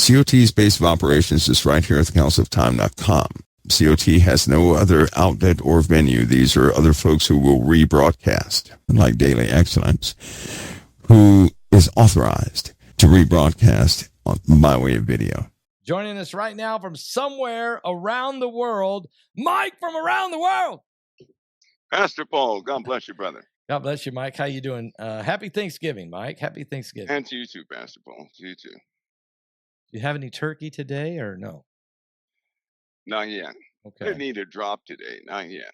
COT's base of operations is right here at thecounciloftime.com. COT has no other outlet or venue. These are other folks who will rebroadcast, like DailyExcellence, who is authorized to rebroadcast by way of video. Joining us right now from somewhere around the world, Mike from around the world. Pastor Paul, God bless you, brother. God bless you, Mike. How you doing? Happy Thanksgiving, Mike. Happy Thanksgiving. And to you too, Pastor Paul. To you too. Do you have any turkey today or no? Not yet. Okay. Didn't need a drop today. Not yet.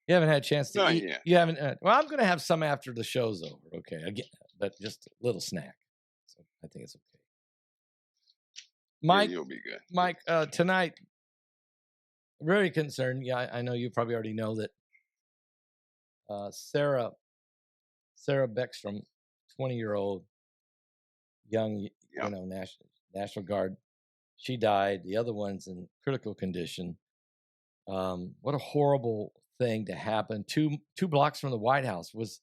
You haven't had a chance to Not eat? yet. You haven't? Well, I'm going to have some after the show's over. Okay. Again, but just a little snack. So I think it's okay. Mike, yeah, you'll be good. Mike, tonight, very concerned. Yeah, I know you probably already know that Sarah Beckstrom, 20-year-old, young, National Guard, she died. The other one's in critical condition. What a horrible thing to happen. Two blocks from the White House. Was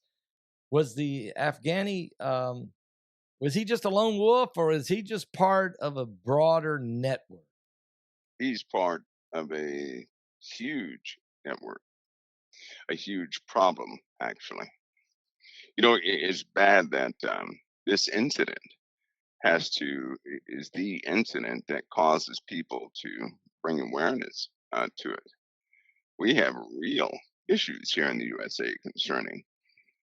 the Afghani, was he just a lone wolf, or is he just part of a broader network? He's part of a huge network, a huge problem, actually. It's bad that this incident is the incident that causes people to bring awareness to it. We have real issues here in the USA concerning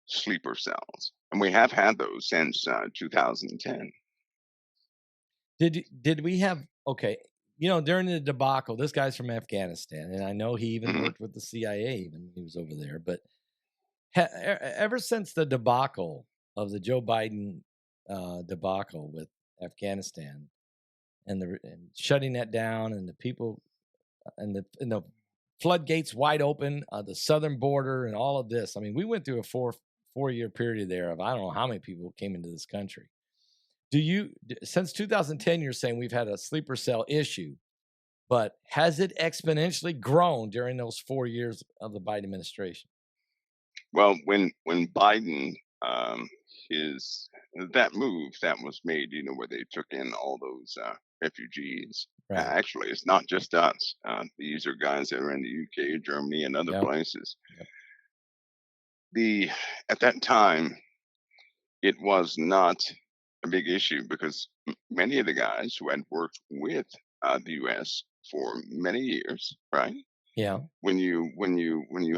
sleeper cells, and we have had those since 2010. Did we have, okay, during the debacle, this guy's from Afghanistan, and I know he even worked with the CIA even when he was over there, but ever since the debacle of the Joe Biden debacle with Afghanistan and shutting that down, and the people and the floodgates wide open, the southern border, and all of this. I mean, we went through a four-year period there of I don't know how many people came into this country. Since 2010, you're saying we've had a sleeper cell issue, but has it exponentially grown during those 4 years of the Biden administration? Well, when Biden, that move that was made, where they took in all those refugees. Right. Actually, it's not just us. These are guys that are in the UK, Germany, and other places. Yep. At that time, it was not a big issue because many of the guys who had worked with the U.S. for many years, right? Yeah. When you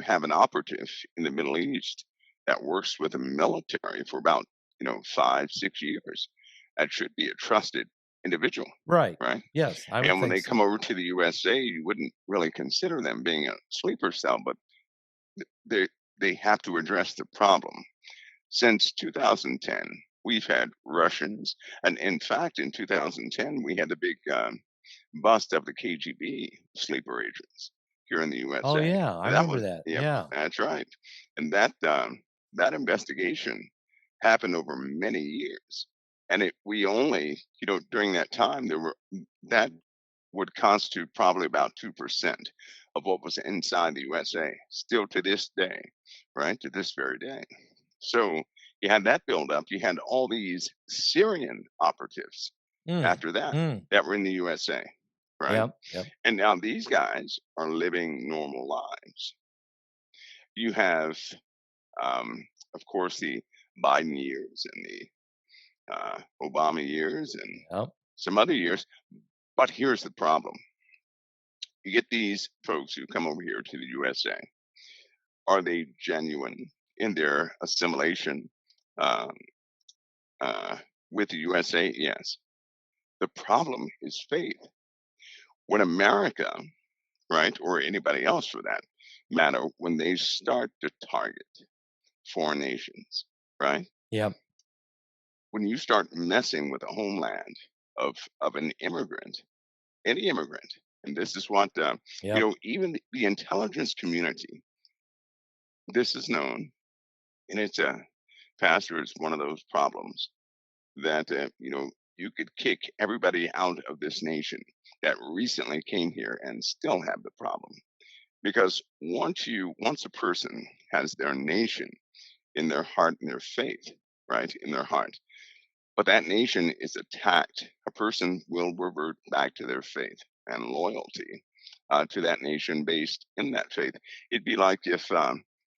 have an operative in the Middle East that works with the military for about 5-6 years, that should be a trusted individual. Right. Right. Yes. And when they come over to the USA, you wouldn't really consider them being a sleeper cell, but they have to address the problem. Since 2010, we've had Russians, and in fact, in 2010, we had the big bust of the KGB sleeper agents here in the USA. Oh yeah, I remember that. Yeah, that's right. And that investigation happened over many years, and we only, during that time, that would constitute probably about 2% of what was inside the USA, still to this day, right, to this very day. So you had that build up. You had all these Syrian operatives after that were in the USA, right? Yep. And now these guys are living normal lives. You have, of course, the Biden years and the Obama years and some other years. But here's the problem. You get these folks who come over here to the USA. Are they genuine in their assimilation with the USA? Yes. The problem is faith. When America, right, or anybody else for that matter, when they start to target foreign nations, right? Yep. When you start messing with the homeland of an immigrant, any immigrant, and this is what, even the intelligence community, this is known, and it's Pastor, it's one of those problems that, you could kick everybody out of this nation that recently came here and still have the problem. Because once a person has their nation in their heart and their faith, right, in their heart, but that nation is attacked, a person will revert back to their faith and loyalty to that nation based in that faith. It'd be like if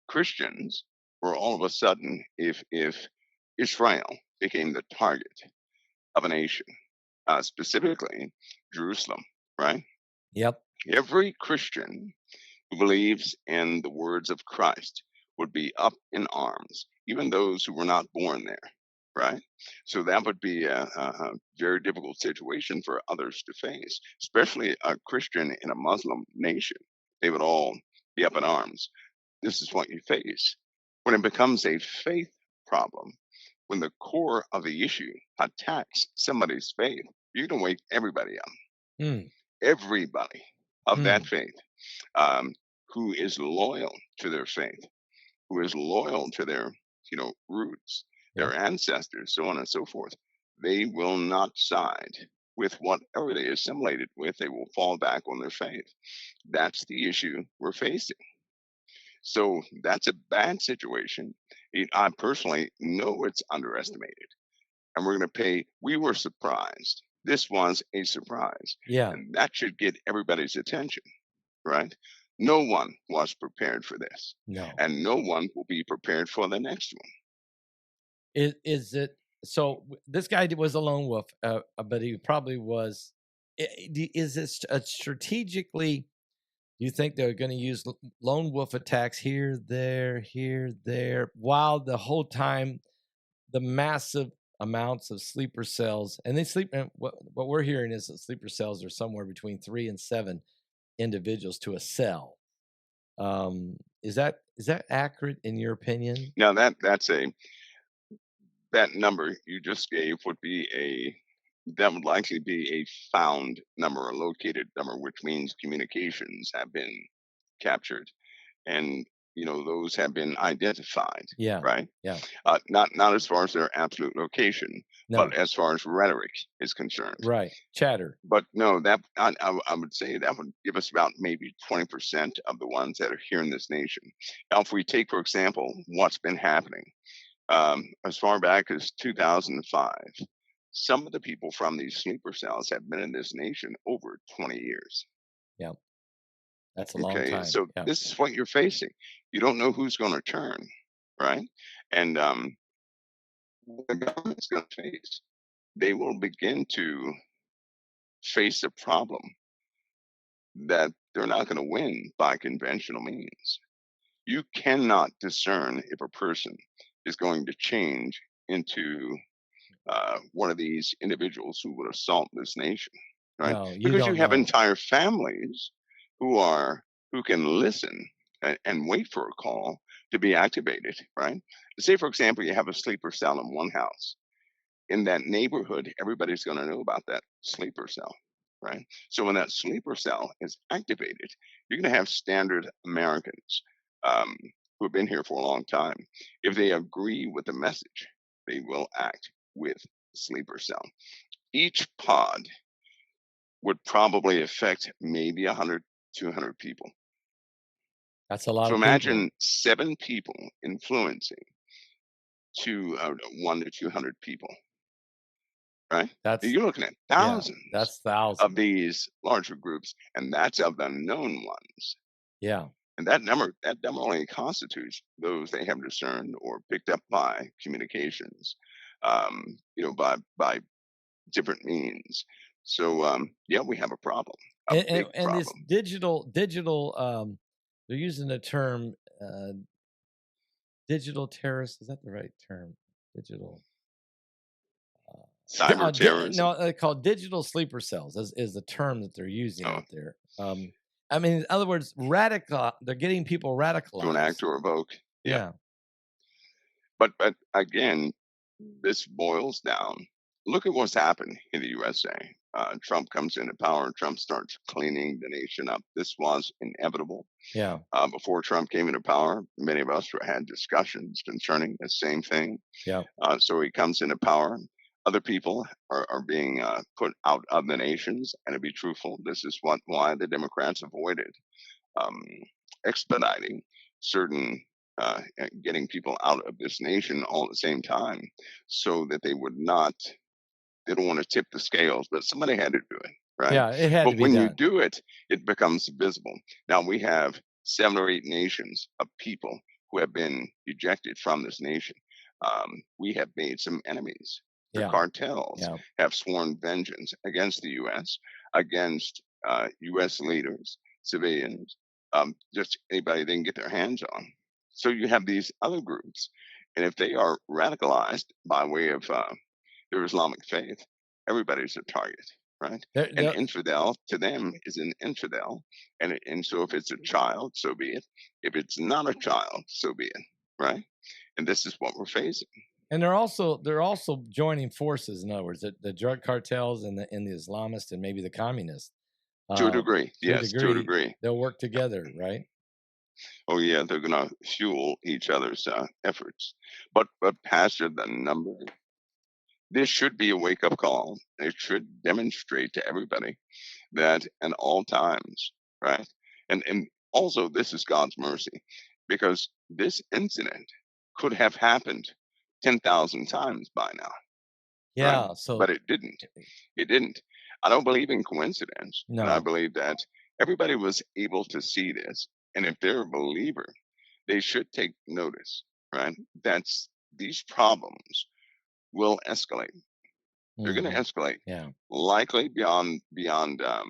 Christians were all of a sudden, if Israel became the target of a nation, specifically Jerusalem, right? Yep. Every Christian who believes in the words of Christ would be up in arms, even those who were not born there, right? So that would be a very difficult situation for others to face, especially a Christian in a Muslim nation. They would all be up in arms. This is what you face. When it becomes a faith problem, when the core of the issue attacks somebody's faith, you can wake everybody up. Everybody of that faith who is loyal to their faith, who is loyal to their roots, their ancestors, so on and so forth. They will not side with whatever they assimilated with. They will fall back on their faith. That's the issue we're facing. So that's a bad situation. I personally know it's underestimated. And we're going to pay. We were surprised. This was a surprise. Yeah. And that should get everybody's attention, right? No one was prepared for this. No. And no one will be prepared for the next one. Is it, so this guy was a lone wolf, but he probably was, is it strategically, do you think they're going to use lone wolf attacks here, there, while the whole time the massive amounts of sleeper cells, and they sleep, and what we're hearing is that sleeper cells are somewhere between 3 and 7 individuals to a cell. Is that accurate in your opinion? Now that number you just gave would likely be a found number, a located number, which means communications have been captured, and those have been identified. Yeah. Right. Yeah. Not as far as their absolute location, but as far as rhetoric is concerned. Right. Chatter. But no, that I would say that would give us about maybe 20% of the ones that are here in this nation. Now, if we take, for example, what's been happening as far back as 2005, some of the people from these sleeper cells have been in this nation over 20 years. Yeah. That's a long time. So this is what you're facing. You don't know who's going to turn, right? And the government's going to face. They will begin to face a problem that they're not going to win by conventional means. You cannot discern if a person is going to change into one of these individuals who would assault this nation, right? No, because you have entire families who can listen and wait for a call to be activated, right? Say, for example, you have a sleeper cell in one house. In that neighborhood, everybody's going to know about that sleeper cell, right? So when that sleeper cell is activated, you're going to have standard Americans who have been here for a long time. If they agree with the message, they will act with the sleeper cell. Each pod would probably affect maybe 100, 200 people. That's a lot. So of imagine people. 7 people influencing 1 to 200 people, right? You're looking at thousands. That's thousands of these larger groups, and that's of the known ones. Yeah. And that number only constitutes those they have discerned or picked up by communications, by different means. So we have a problem. And this digital, they're using the term digital terrorist. Is that the right term? Digital cyber terrorism. No, they're called digital sleeper cells is the term that they're using out there. I mean, in other words, they're getting people radicalized to enact or evoke. Yeah. But again, this boils down. Look at what's happened in the USA. Trump comes into power and Trump starts cleaning the nation up. This was inevitable. Yeah. Before Trump came into power, many of us had discussions concerning the same thing. Yeah. So he comes into power. Other people are being put out of the nations. And to be truthful, this is why the Democrats avoided expediting certain getting people out of this nation all at the same time, so that they would not. They don't want to tip the scales, but somebody had to do it, right? Yeah, it had to But be when you done. do it, it becomes visible. Now we have 7 or 8 nations of people who have been ejected from this nation. We have made some enemies. The Yeah. cartels Yeah. have sworn vengeance against the U.S., against U.S. leaders, civilians, just anybody they can get their hands on. So you have these other groups, and if they are radicalized by way of their Islamic faith, everybody's a target, right? An infidel to them is an infidel, and so if it's a child, so be it. If it's not a child, so be it, right? And this is what we're facing. And they're also joining forces. In other words, the drug cartels and the Islamists and maybe the communists. To a degree, yes, to a degree, they'll work together, right? Oh yeah, they're gonna fuel each other's efforts. But Pastor, the number. This should be a wake-up call. It should demonstrate to everybody that at all times, right? And also this is God's mercy, because this incident could have happened 10,000 times by now. Yeah, right? so But it didn't. It didn't. I don't believe in coincidence. No. And I believe that everybody was able to see this. And if they're a believer, they should take notice, right? That's these problems will escalate. They're going to escalate. Yeah. Likely beyond I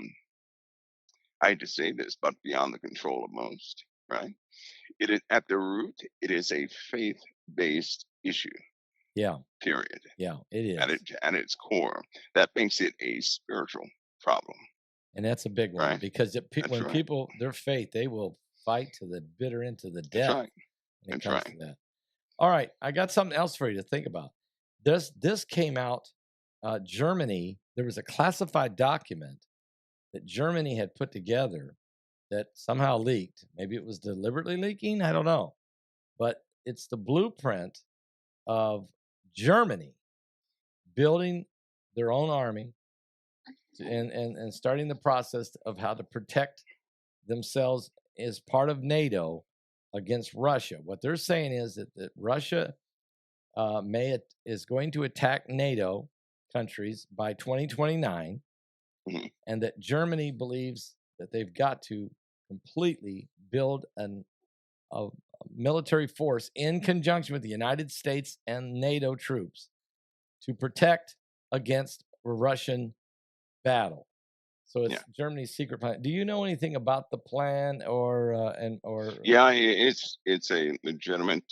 hate to say this, but beyond the control of most, right? It is at the root, it is a faith-based issue. Yeah. Period. Yeah, it is. At its core, that makes it a spiritual problem. And that's a big one, right? because when right. people, their faith, they will fight to the bitter end, to the death. That's right. When it That's comes right. to that. All right, I got something else for you to think about. This came out. Germany. There was a classified document that Germany had put together that somehow leaked. Maybe it was deliberately leaking. I don't know, but it's the blueprint of Germany building their own army and starting the process of how to protect themselves as part of NATO against Russia. What they're saying is that Russia is going to attack NATO countries by 2029, and that Germany believes that they've got to completely build a military force in conjunction with the United States and NATO troops to protect against a Russian battle. So it's Germany's secret plan. Do you know anything about the plan or? Yeah, it's a legitimate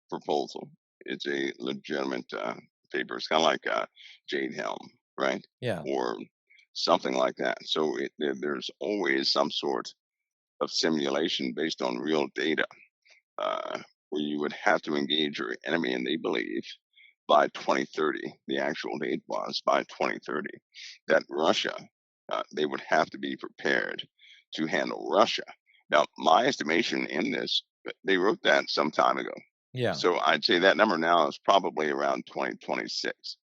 proposal. It's a legitimate paper. It's kind of like Jade Helm, right? Yeah. Or something like that. So there's always some sort of simulation based on real data, where you would have to engage your enemy, and they believe by 2030, the actual date was by 2030, that Russia, they would have to be prepared to handle Russia. Now, my estimation in this, they wrote that some time ago. Yeah. So I'd say that number now is probably around 2026.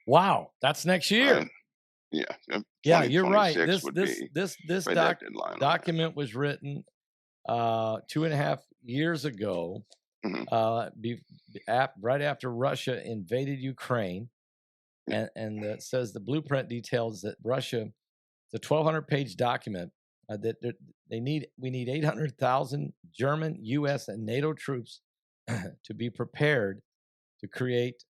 Wow, that's next year. Right? Yeah. Yeah, you're right. This document was written 2.5 years ago, right after Russia invaded Ukraine, and it says the blueprint details that Russia, it's a 1,200-page document that we need 800,000 German, U.S., and NATO troops to be prepared to create,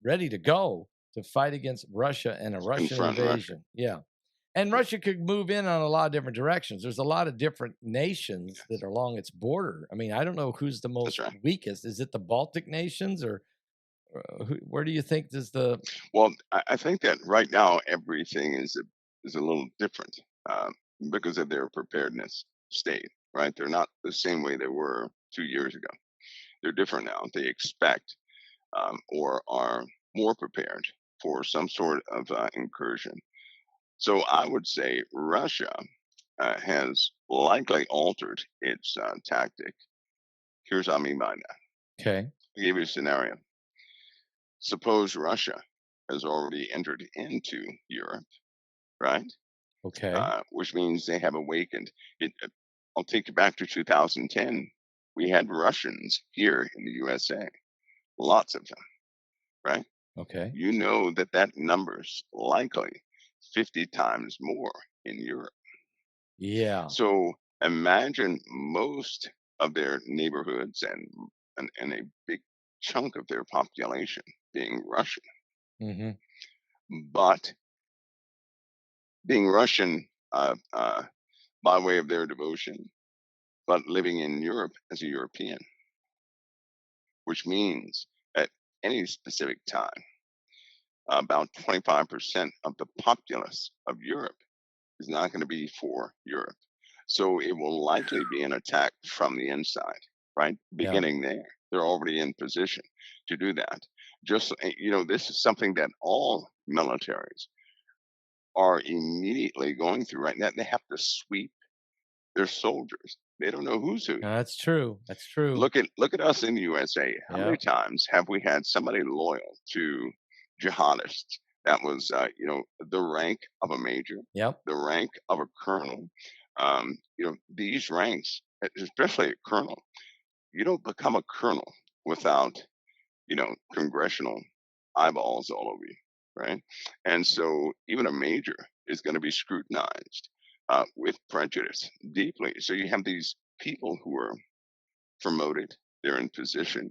ready to go to fight against Russia and a Russian invasion. Russia. Yeah. And Russia could move in on a lot of different directions. There's a lot of different nations that are along its border. I mean, I don't know who's the most weakest. Is it the Baltic nations, or where do you think is the? Well, I think that right now everything is a little different because of their preparedness state. Right, they're not the same way they were 2 years ago. They're different now. They expect or are more prepared for some sort of incursion. So I would say Russia has likely altered its tactic. Here's what I mean by that. Okay. I'll give you a scenario. Suppose Russia has already entered into Europe, right? Okay. Which means they have awakened. I'll take you back to 2010. We had Russians here in the USA, lots of them, right? Okay. You know that number's likely 50 times more in Europe. Yeah. So imagine most of their neighborhoods and a big chunk of their population being Russian. Mm-hmm. But being Russian by way of their devotion, but living in Europe as a European, which means at any specific time, about 25% of the populace of Europe is not going to be for Europe. So it will likely be an attack from the inside, right? Beginning there. They're already in position to do that. Just, this is something that all militaries are immediately going through right now. They have to sweep their soldiers. They don't know who's who. That's true. That's true. Look at us in the USA. How many times have we had somebody loyal to jihadists? That was, the rank of a major, the rank of a colonel. These ranks, especially a colonel, you don't become a colonel without, congressional eyeballs all over you, right? And so even a major is going to be scrutinized with prejudice deeply. So you have these people who are promoted, they're in position.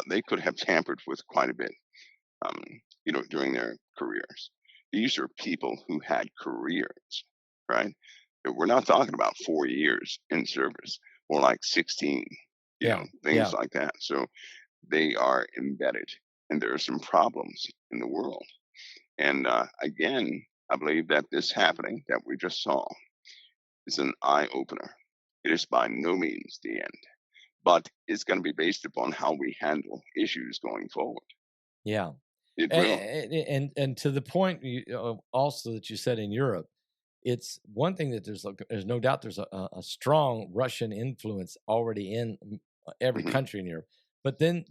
They could have tampered with quite a bit, during their careers. These are people who had careers, right? We're not talking about 4 years in service, more like 16, things like that. So they are embedded, and there are some problems in the world. And again, I believe that this happening that we just saw is an eye opener. It is by no means the end, but it's going to be based upon how we handle issues going forward. Yeah. It will. And to the point also that you said in Europe, it's one thing that there's no doubt there's a strong Russian influence already in every country in Europe. But then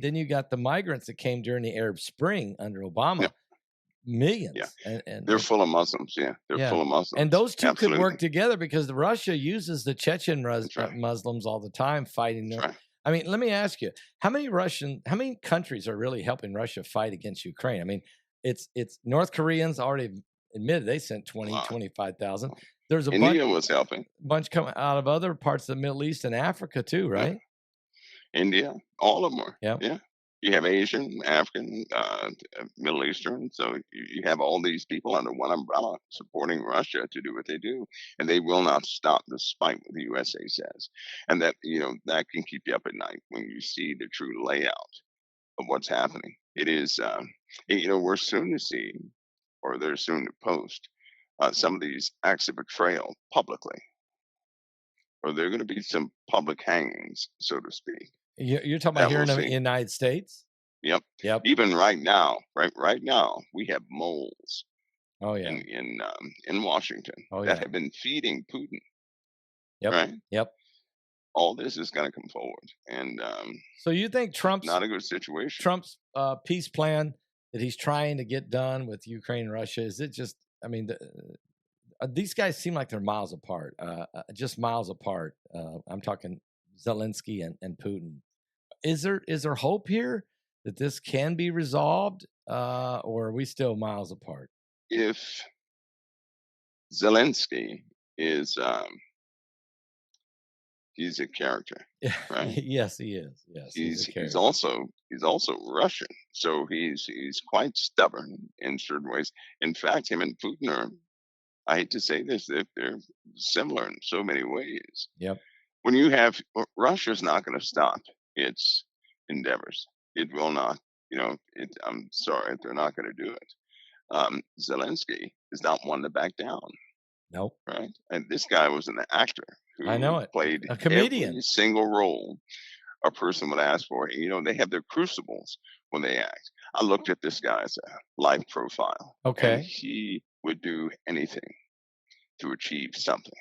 you got the migrants that came during the Arab Spring under Obama, millions. Yeah. And they're full of Muslims. Yeah, they're full of Muslims. And those two could work together because Russia uses the Chechen Muslims all the time fighting them. Right. I mean, let me ask you, how many countries are really helping Russia fight against Ukraine? I mean, it's North Koreans already admitted they sent 25,000. There's India was helping. Bunch coming out of other parts of the Middle East and Africa too, right? Yeah. India, all of them are. Yeah. You have Asian, African, Middle Eastern. So you have all these people under one umbrella supporting Russia to do what they do. And they will not stop despite what the USA says. And that, that can keep you up at night when you see the true layout of what's happening. It is, we're soon to see, or they're soon to post, some of these acts of betrayal publicly. Or there are going to be some public hangings, so to speak. You're talking about here in the United States? Yep. Even right now, right now, we have moles. Oh yeah. In Washington that have been feeding Putin. Yep. Right. Yep. All this is going to come forward, and so you think Trump's not a good situation? Trump's peace plan that he's trying to get done with Ukraine and Russia, is it just? I mean, these guys seem like they're miles apart, just miles apart. I'm talking Zelensky and Putin. Is there hope here that this can be resolved, or are we still miles apart? If Zelensky is, he's a character, right? Yes, he is. Yes, he's also Russian, so he's quite stubborn in certain ways. In fact, him and Putin are, I hate to say this, they're similar in so many ways. Yep. When you have Russia's not going to stop its endeavors. It will not. I'm sorry, they're not going to do it. Zelensky is not one to back down. Nope. Right. And this guy was an actor who played a comedian. Every single role a person would ask for. And, they have their crucibles when they act. I looked at this guy's life profile. Okay. And he would do anything to achieve something.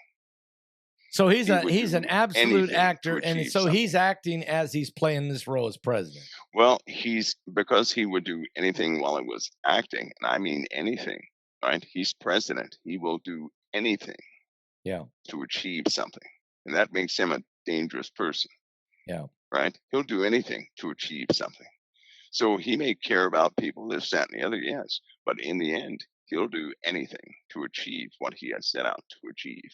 So he's an absolute actor, and so he's acting as he's playing this role as president. Well, because he would do anything while he was acting, and I mean anything, right? He's president. He will do anything to achieve something. And that makes him a dangerous person. Yeah. Right? He'll do anything to achieve something. So he may care about people, this, that, and the other, yes. But in the end, he'll do anything to achieve what he has set out to achieve.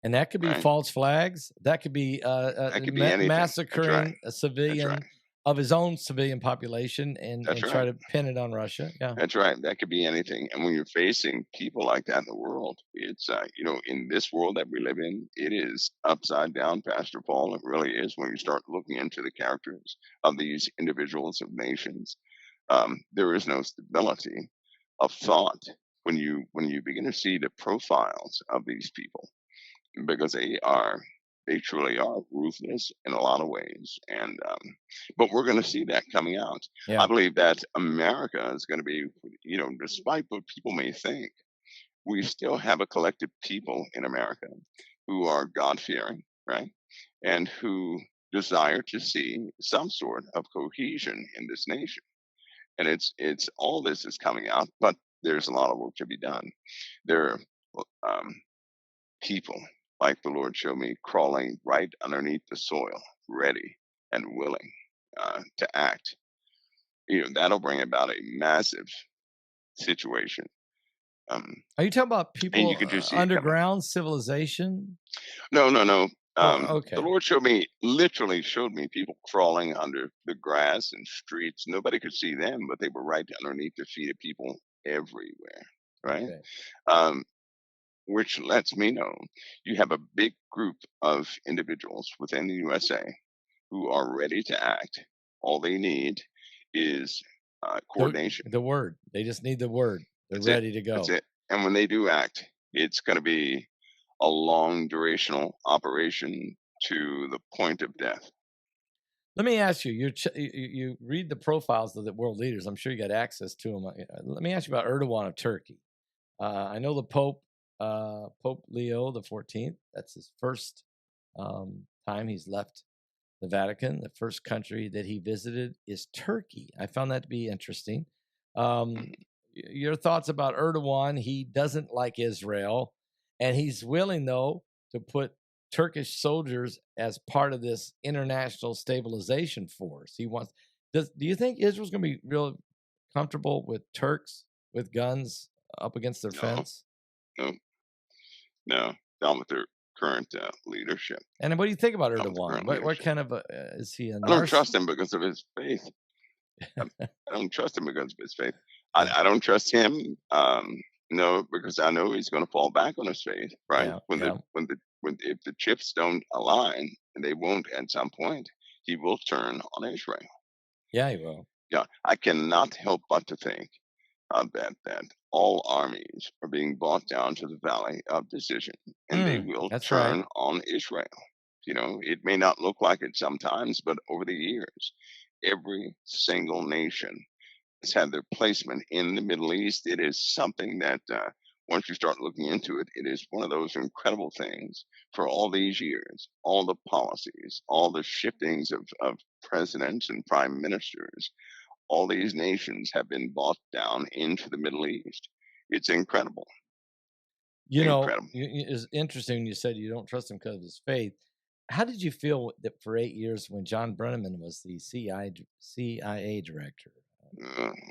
And that could be false flags. That could be, massacring a civilian of his own civilian population and try to pin it on Russia. Yeah, that's right. That could be anything. And when you're facing people like that in the world, it's in this world that we live in, it is upside down, Pastor Paul. It really is. When you start looking into the characters of these individuals of nations, there is no stability of thought when you begin to see the profiles of these people, because they truly are ruthless in a lot of ways. And but we're going to see that coming out. Yeah. I believe that America is going to be, despite what people may think, we still have a collective people in America who are God-fearing, right? And who desire to see some sort of cohesion in this nation. And it's all this is coming out, but there's a lot of work to be done. There are people, like the Lord showed me, crawling right underneath the soil, ready and willing to act. That'll bring about a massive situation. Are you talking about people underground civilization? No. Okay. The Lord literally showed me people crawling under the grass and streets. Nobody could see them, but they were right underneath the feet of people everywhere, right? Okay. Which lets me know you have a big group of individuals within the USA who are ready to act. All they need is coordination. The word. They just need the word. They're ready to go. That's it. And when they do act, it's going to be a long durational operation to the point of death. Let me ask you, you read the profiles of the world leaders. I'm sure you got access to them. Let me ask you about Erdogan of Turkey. I know the Pope Leo the 14th. That's his first time he's left the Vatican. The first country that he visited is Turkey. I found that to be interesting. Your thoughts about Erdogan? He doesn't like Israel, and he's willing, though, to put Turkish soldiers as part of this international stabilization force. He wants. Do you think Israel's going to be real comfortable with Turks with guns up against their fence? No, down with their current leadership. And what do you think about Erdogan? What kind of is he? I don't trust him because of his faith. I don't trust him because of his faith. I don't trust him. Because I know he's going to fall back on his faith, right? If the chips don't align, and they won't at some point, he will turn on Israel. Yeah, he will. Yeah, I cannot help but to think that all armies are being brought down to the valley of decision, and they will turn on Israel. It may not look like it sometimes, but over the years, every single nation has had their placement in the Middle East. It is something that once you start looking into it, it is one of those incredible things. For all these years, all the policies, all the shiftings of presidents and prime ministers, all these nations have been brought down into the Middle East. It's incredible. It's interesting when you said you don't trust him because of his faith. How did you feel that for 8 years when John Brenneman was the CIA director?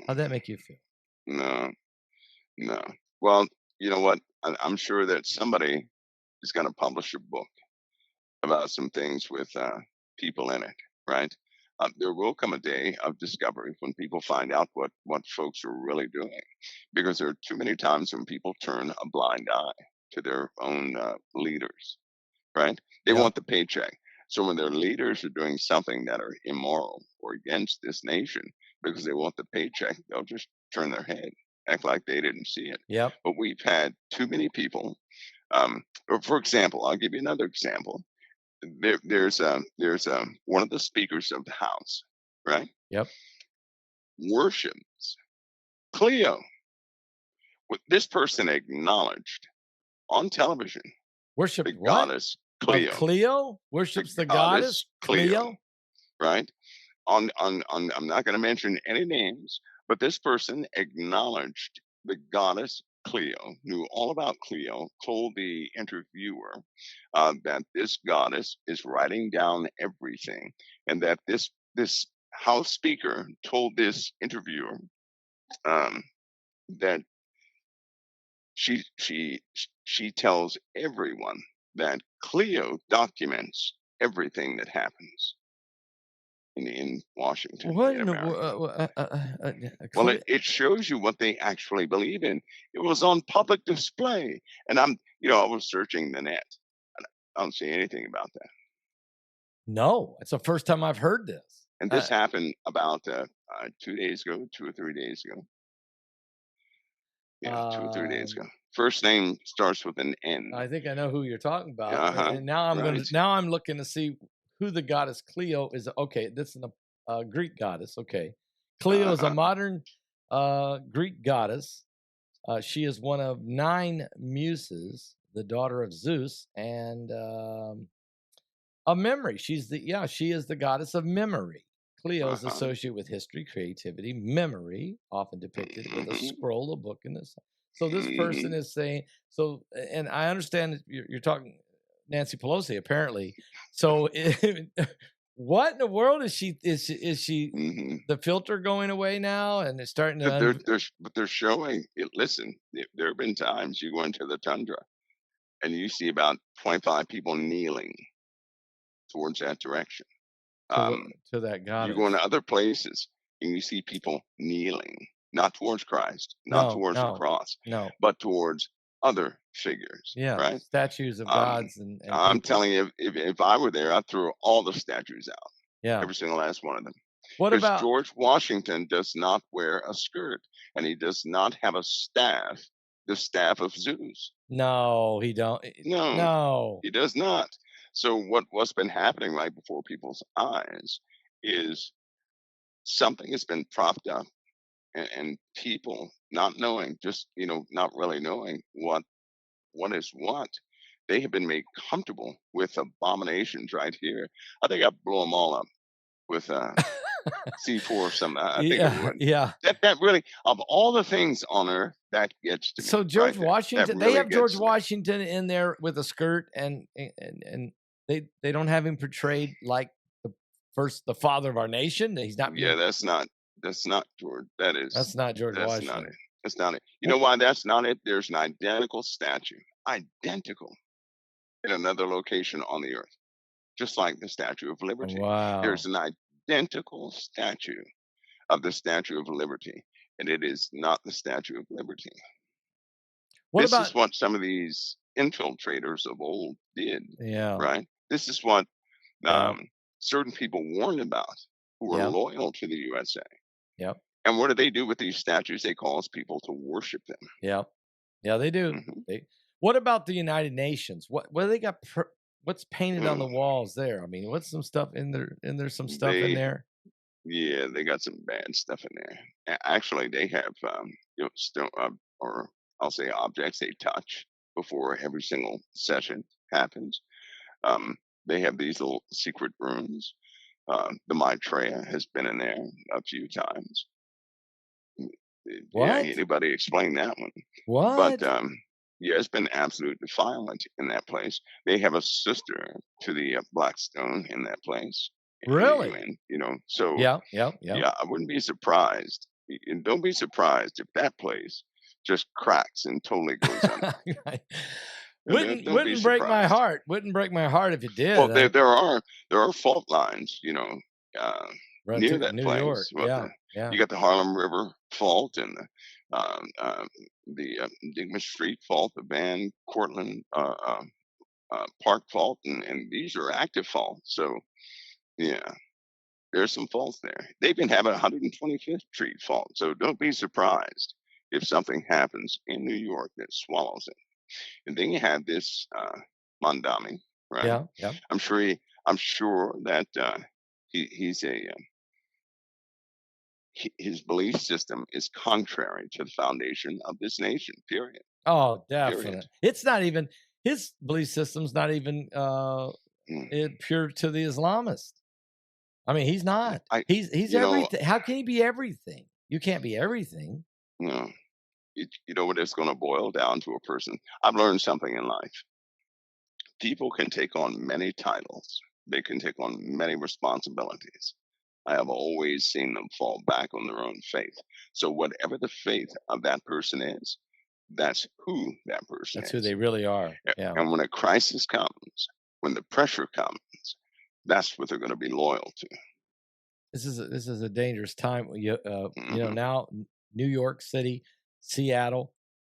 How'd that make you feel? No. Well, you know what? I'm sure that somebody is going to publish a book about some things with people in it, right? There will come a day of discovery when people find out what folks are really doing, because there are too many times when people turn a blind eye to their own leaders, right? They want the paycheck. So when their leaders are doing something that are immoral or against this nation because they want the paycheck, they'll just turn their head, act like they didn't see it. Yep. But we've had too many people. For example, I'll give you another example. There's one of the speakers of the House, right? Yep. Worships Cleo. This person acknowledged on television. Worship the goddess Cleo. Cleo worships the goddess Cleo. Right. I'm not going to mention any names, but this person acknowledged the goddess Cleo, knew all about Cleo, told the interviewer that this goddess is writing down everything, and that this House Speaker told this interviewer that she tells everyone that Cleo documents everything that happens in Washington. What in in the America. world? Well, it shows you what they actually believe in. It was on public display, and I was searching the net, and I don't see anything about that. No, it's the first time I've heard this. And this happened about 2 days ago, 2 or 3 days ago. Yeah, 2 or 3 days ago. First name starts with an N. I think I know who you're talking about. Uh-huh, And now I'm looking to see who the goddess Cleo is. Okay, this is a Greek goddess. Okay, Cleo is a modern Greek goddess. She is one of 9 muses, the daughter of Zeus, and of memory. She is the goddess of memory. Cleo is associated with history, creativity, memory, often depicted with a scroll, a book, and this. So this person is saying, and I understand that you're talking Nancy Pelosi, apparently. So what in the world is she the filter going away now, and it's starting to but they're showing it. Listen, there have been times you go into the tundra and you see about 25 people kneeling towards that direction. To that goddess. You go into other places and you see people kneeling, not towards Christ, not towards the cross, but towards other figures. Yeah, right? Statues of gods and I'm telling you, if I were there, I'd throw all the statues out. Yeah, every single last one of them. What about George Washington does not wear a skirt, and he does not have a staff, the staff of Zeus. No, he don't. No, he does not. So what's been happening right before people's eyes is something has been propped up, and people not knowing, just not really knowing what is what. They have been made comfortable with abominations right here. I think I blew them all up with C4 or something. I think it would. Yeah. That really, of all the things on earth, that gets to me. So George right Washington, really they have George gets Washington in there with a skirt, and they don't have him portrayed like the father of our nation. He's not. Yeah, that's not George. That's not George Washington. Not it. That's not it. You know why that's not it? There's an identical statue, identical, in another location on the earth, just like the Statue of Liberty. Wow. There's an identical statue of the Statue of Liberty, and it is not the Statue of Liberty. This is what some of these infiltrators of old did. Yeah. Right. This is what certain people warned about who were loyal to the USA. Yep. And what do they do with these statues? They cause people to worship them. Yeah. Yeah, they do. Mm-hmm. What about the United Nations? What do they got? What's painted on the walls there? I mean, what's some stuff in there? And there's some stuff in there. Yeah, they got some bad stuff in there. Actually, they have or I'll say objects they touch before every single session happens. They have these little secret rooms. The Maitreya has been in there a few times. What? Yeah, anybody explain that one? What? But it's been absolute defilement in that place. They have a sister to the Blackstone in that place. Really? So yeah. I wouldn't be surprised. And don't be surprised if that place just cracks and totally goes under. Right. Wouldn't break my heart. Wouldn't break my heart if it did. Well, there are fault lines, near that New place. York. Yeah. You got the Harlem River Fault and the Digman Street Fault, the Van Cortlandt Park Fault, and these are active faults. So, yeah, there's some faults there. They've been having 125th Street Fault, so don't be surprised if something happens in New York that swallows it. And then you have this Mondami, right? Yeah. I'm sure that he's his belief system is contrary to the foundation of this nation. Period. Oh, definitely. Period. It's not even his belief system's not even pure to the Islamist. I mean, he's not. He's everything. How can he be everything? You can't be everything. No. you know what it's going to boil down to a person. I've learned something in life. People can take on many titles. They can take on many responsibilities. I have always seen them fall back on their own faith. So whatever the faith of that person is, that's who that person That's is. who they really are. Yeah. And when a crisis comes, when the pressure comes, that's what they're going to be loyal to. This is a dangerous time. You know, now New York City, Seattle,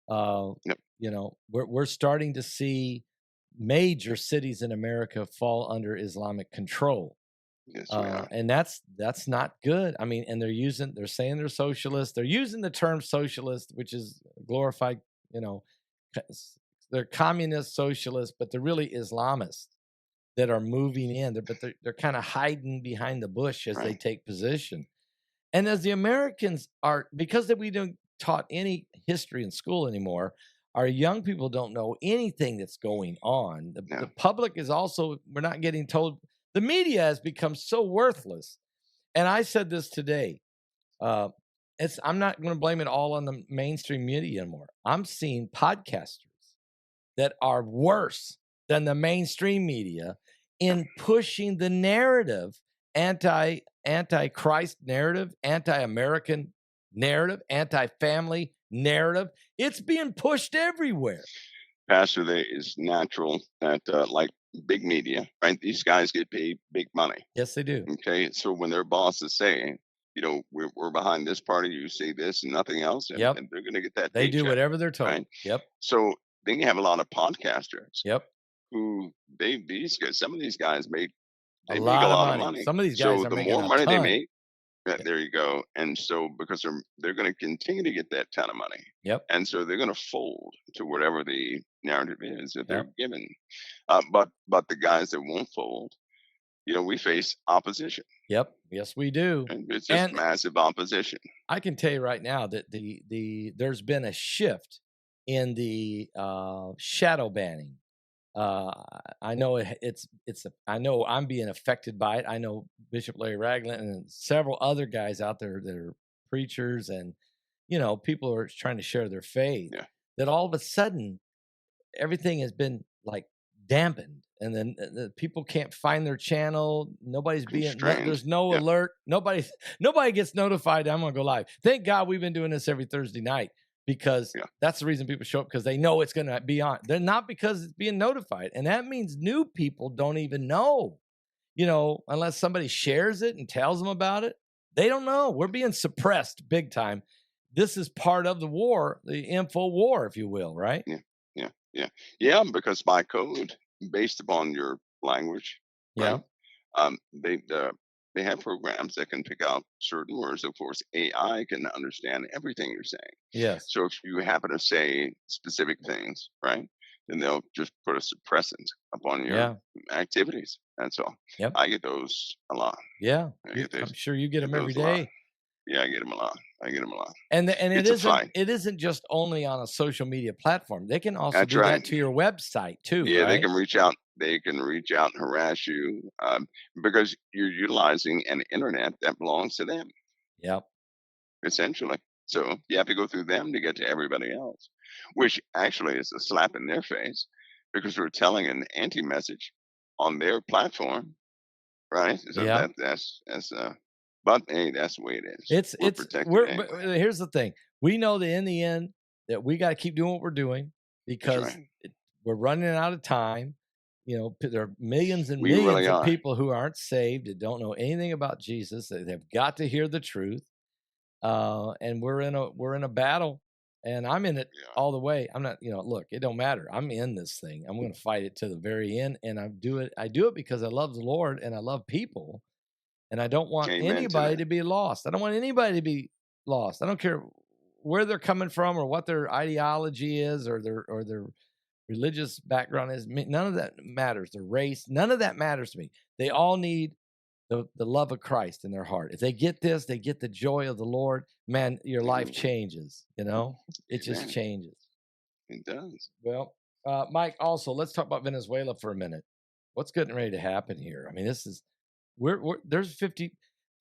Yep. you know, we're starting to see major cities in America fall under Islamic control. Yes, we are. And that's not good. I mean, and they're saying they're socialist. They're using the term socialist, which is glorified, you know, they're communist socialists, but they're really Islamists that are moving in. But they're kind of hiding behind the bush as they take position. And as the Americans are, because we don't taught any history in school anymore, our young people don't know anything that's going on. The public is also, we're not getting told. The media has become so worthless. And I said this today. I'm not going to blame it all on the mainstream media anymore. I'm seeing podcasters that are worse than the mainstream media in pushing the narrative, anti-Christ narrative, anti-American narrative, anti-family narrative. It's being pushed everywhere. Pastor, there is natural that like big media, right? These guys get paid big money. Yes, they do. Okay, so when their boss is saying, you know, we're behind this party, you say this and nothing else, and, and they're going to get that. They do whatever they're told. Right? Yep. So then you have a lot of podcasters. Yep. Who some of these guys make a lot of money. Some of these guys so are the making more money ton. they make, there you go. And so because they're going to continue to get that ton of money. Yep. And so they're going to fold to whatever the narrative is that they're given. But the guys that won't fold, you know, we face opposition. Yep. Yes, we do. And it's just massive opposition. I can tell you right now that there's been a shift in the shadow banning. I know I know I'm being affected by it. I know Bishop Larry Ragland and several other guys out there that are preachers and, you know, people are trying to share their faith. Yeah. That all of a sudden everything has been like dampened, and then the people can't find their channel. Nobody's there's no alert. Nobody gets notified. I'm going to go live. Thank God we've been doing this every Thursday night. Because that's the reason people show up, because they know it's going to be on. They're not because it's being notified. And that means new people don't even know, you know, unless somebody shares it and tells them about it. They don't know. We're being suppressed big time. This is part of the war, the info war, if you will, right? Yeah, because by code, based upon your language, they have programs that can pick out certain words. Of course, AI can understand everything you're saying. Yes. So if you happen to say specific things, right, then they'll just put a suppressant upon your activities. That's all. Yep. I get those a lot. Yeah. I'm sure you get them every day. Yeah, I get them a lot. And it isn't just only on a social media platform. They can also do that to your website too. Yeah, right? They can reach out. They can reach out and harass you because you're utilizing an internet that belongs to them. Yep. Essentially. So you have to go through them to get to everybody else, which actually is a slap in their face because we're telling an anti-message on their platform, right? So but hey, that's the way it is. Here's the thing. We know that in the end that we got to keep doing what we're doing because we're running out of time. You know, there are millions and millions of people who aren't saved, that don't know anything about Jesus. They've got to hear the truth. And we're in a battle, and I'm in it all the way. I'm not, look, it don't matter. I'm in this thing. I'm going to fight it to the very end. And I do it because I love the Lord and I love people. And I don't want anybody to be lost. I don't want anybody to be lost. I don't care where they're coming from or what their ideology is or their religious background is. None of that matters. Their race, none of that matters to me. They all need the love of Christ in their heart. If they get this, they get the joy of the Lord. Man, your life changes. It just changes. It does. Well, Mike, also let's talk about Venezuela for a minute. What's getting ready to happen here? I mean, this is. There's 50.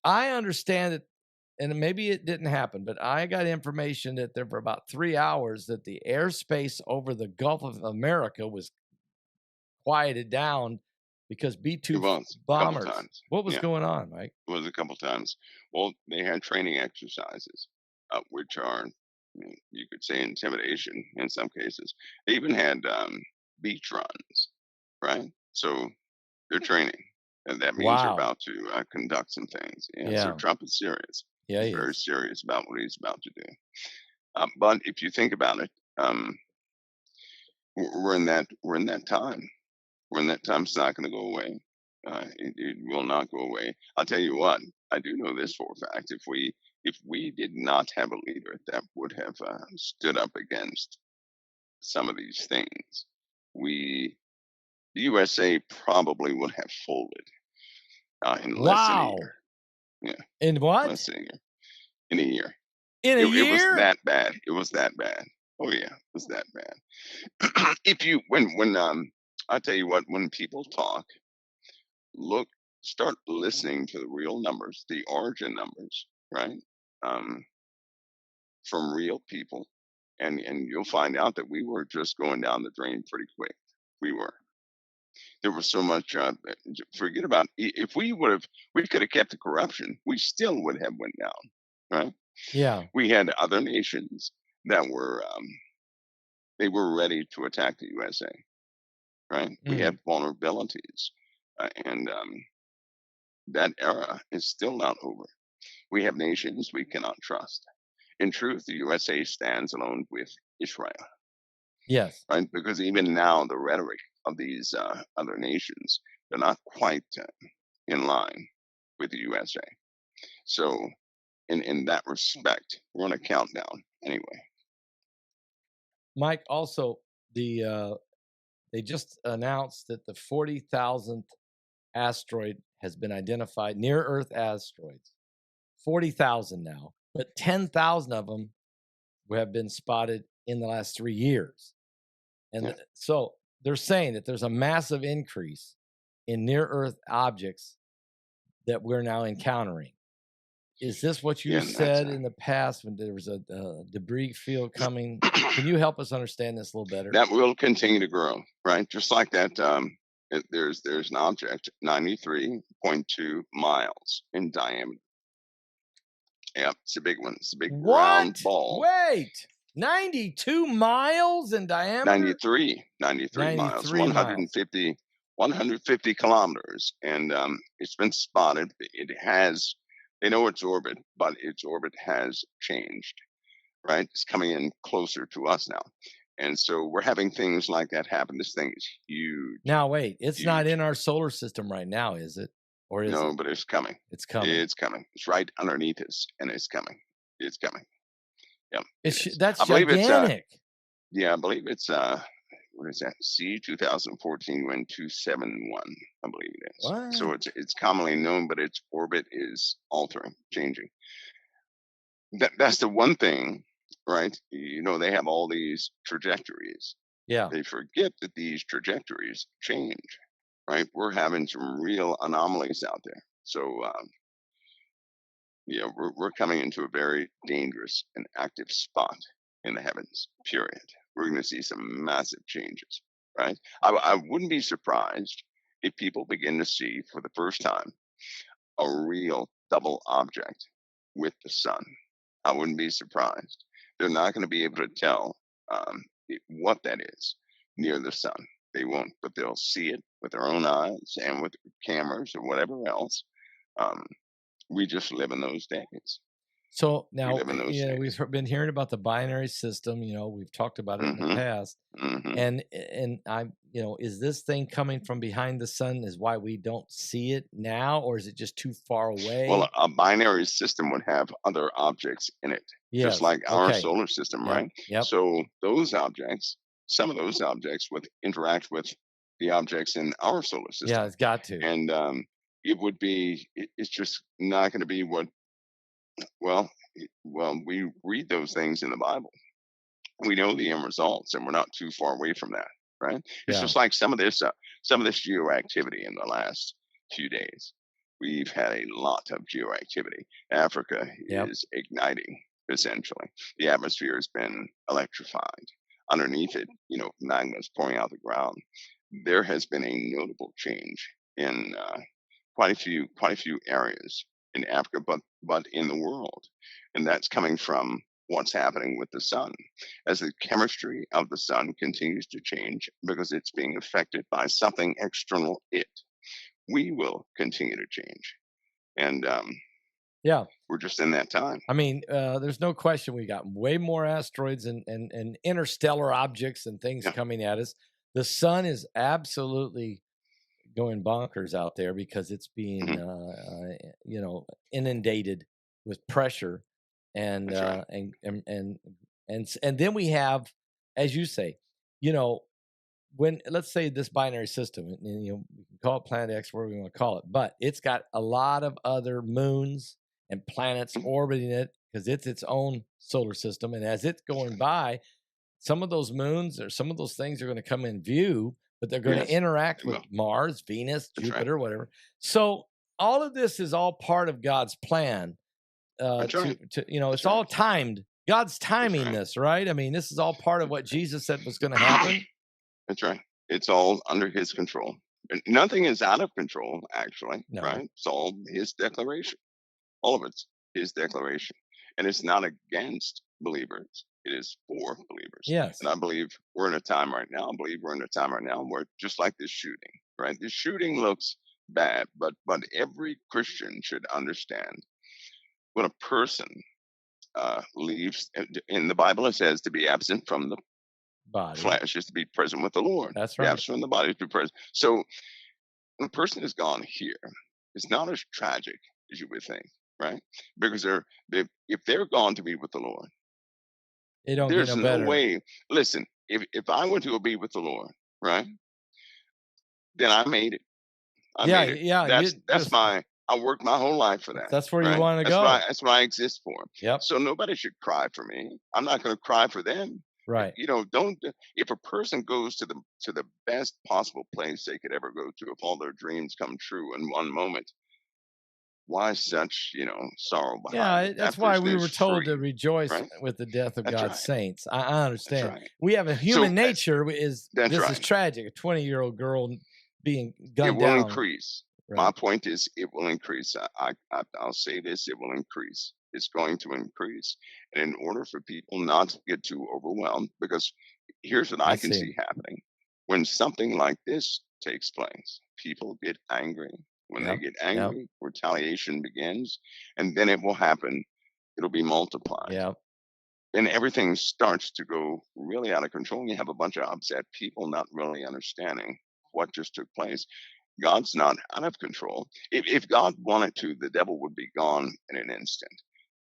I understand that and maybe it didn't happen, but I got information that there for about 3 hours that the airspace over the Gulf of America was quieted down because B-2 bombers. What was going on, Mike? It was a couple times. Well, they had training exercises, which are, you could say, intimidation in some cases. They even had beach runs, right? So they're training, and that means they're about to conduct some things. So Trump is serious. Yeah, he's very serious about what he's about to do. But if you think about it, we're in that time. We're in that time. It's not going to go away. It will not go away. I'll tell you what. I do know this for a fact. If we did not have a leader that would have stood up against some of these things, the USA probably would have folded in less than a year. Yeah. In what? Less than a year. In a year. In a year? It was that bad. It was that bad. Oh yeah, it was that bad. When I tell you what, when people talk, start listening to the real numbers, the origin numbers, right? From real people, and you'll find out that we were just going down the drain pretty quick. We were. There was so much. Forget about if we could have kept the corruption. We still would have went down, right? Yeah. We had other nations that were they were ready to attack the USA, right? We had vulnerabilities, and that era is still not over. We have nations we cannot trust. In truth, the USA stands alone with Israel. Yes. Right? Because even now, the rhetoric of these other nations, they're not quite in line with the USA. So, in that respect, we're on a countdown anyway. Mike, also, they just announced that the 40,000th asteroid has been identified, near-Earth asteroids. 40,000 now, but 10,000 of them have been spotted in the last 3 years. And so they're saying that there's a massive increase in near-Earth objects that we're now encountering. Is this what you said in the past when there was a debris field coming? Can you help us understand this a little better? That will continue to grow, right? Just like that, there's an object 93.2 miles in diameter. Yeah, it's a big one. It's a big round ball. Wait, 92 miles in diameter? 93 miles, 150 kilometers. And it's been spotted. They know its orbit, but its orbit has changed, right? It's coming in closer to us now. And so we're having things like that happen. This thing is huge. Now, wait, it's not in our solar system right now, is it? Or is it? No, but it's coming. It's coming. It's coming. It's right underneath us, and it's coming. It's coming. Yeah. That's gigantic. I believe it's what is that? C 2014 271, I believe it is. What? So it's commonly known, but its orbit is altering, changing. That's the one thing, right? They have all these trajectories. Yeah. They forget that these trajectories change. Right, we're having some real anomalies out there. So, we're coming into a very dangerous and active spot in the heavens. Period. We're going to see some massive changes. Right, I wouldn't be surprised if people begin to see for the first time a real double object with the sun. I wouldn't be surprised. They're not going to be able to tell what that is near the sun. They won't, but they'll see it with their own eyes and with cameras or whatever else. We just live in those days. So now, we've been hearing about the binary system. We've talked about it in the past. And I'm, is this thing coming from behind the sun is why we don't see it now, or is it just too far away? Well, a binary system would have other objects in it, just like our solar system, right? Yep. So those objects, some of those objects would interact with the objects in our solar system. Yeah, it's got to. And it's just not going to be what, well, we read those things in the Bible. We know the end results, and we're not too far away from that, right? It's just like some of this geoactivity in the last few days. we've had a lot of geoactivity. Africa Yep. is igniting, essentially. The atmosphere has been electrified. Underneath it, magma's pouring out the ground. There has been a notable change in quite a few areas in Africa, but in the world, and that's coming from what's happening with the sun. As the chemistry of the sun continues to change because it's being affected by something external, we will continue to change, and yeah, we're just in that time. I mean, there's no question we got way more asteroids and interstellar objects and things coming at us. The sun is absolutely going bonkers out there because it's being, inundated with pressure, and That's right. and then we have, as you say, when, let's say, this binary system, and we can call it Planet X, whatever we want to call it, but it's got a lot of other moons and planets orbiting it because it's its own solar system, and as it's going by, some of those moons or some of those things are going to come in view, but they're going to interact with Mars, Venus, Jupiter, whatever. So all of this is all part of God's plan. It's all timed. God's timing this, right? I mean, this is all part of what Jesus said was going to happen. That's right. It's all under his control. Nothing is out of control, actually, right? It's all his declaration. All of it's his declaration. And it's not against believers. It is for believers. Yes. And I believe we're in a time right now. Where, just like this shooting, right? This shooting looks bad, but every Christian should understand when a person leaves, in the Bible it says to be absent from the body. Flesh is to be present with the Lord. That's right. Absent from the body is to be present. So when a person is gone here, it's not as tragic as you would think, right? Because if they're gone to be with the Lord, there's no way. Listen, if I were to be with the Lord, right, then I made it. I made it. That's I worked my whole life for that. That's where you want to go. That's what I exist for. Yep. So nobody should cry for me. I'm not going to cry for them. Right. Don't. If a person goes to the best possible place they could ever go to, if all their dreams come true in one moment, why such sorrow behind it? That's why we were told to rejoice with the death of God's saints. I understand. Right. We have a human nature. This is tragic. A 20-year-old girl being gunned down. It will increase. Right. My point is, it will increase. I'll say this: it will increase. It's going to increase. And in order for people not to get too overwhelmed, because here's what I can see happening. When something like this takes place, people get angry. When they get angry, retaliation begins, and then it will happen. It'll be multiplied. Yeah. And everything starts to go really out of control. And you have a bunch of upset people not really understanding what just took place. God's not out of control. If God wanted to, the devil would be gone in an instant.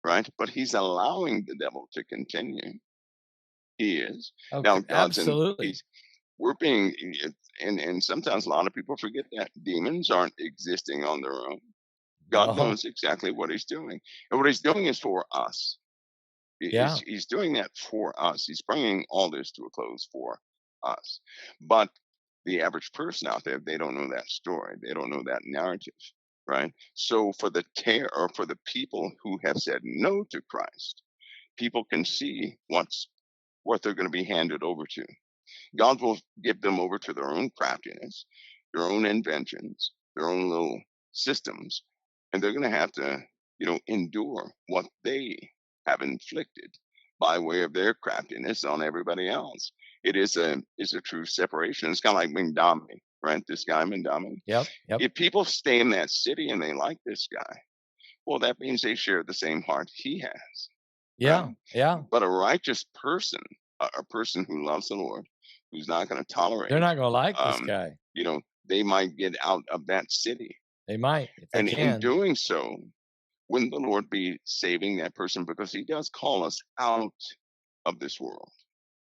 Right? But he's allowing the devil to continue. He is. Okay, now, God's absolutely. We're being, and sometimes a lot of people forget that demons aren't existing on their own. God knows exactly what he's doing. And what he's doing is for us. He's doing that for us. He's bringing all this to a close for us. But the average person out there, they don't know that story. They don't know that narrative. Right. So for the people who have said no to Christ, people can see what they're going to be handed over to. God will give them over to their own craftiness, their own inventions, their own little systems, and they're going to have to, endure what they have inflicted by way of their craftiness on everybody else. It's a true separation. It's kind of like Mingdami. Right, this guy Mingdami. Yep. If people stay in that city and they like this guy, well, that means they share the same heart he has. Yeah, right? yeah. But a righteous person, a person who loves the Lord, who's not going to tolerate. They're not going to like this guy. They might get out of that city. They might, if they can. In doing so, wouldn't the Lord be saving that person? Because he does call us out of this world,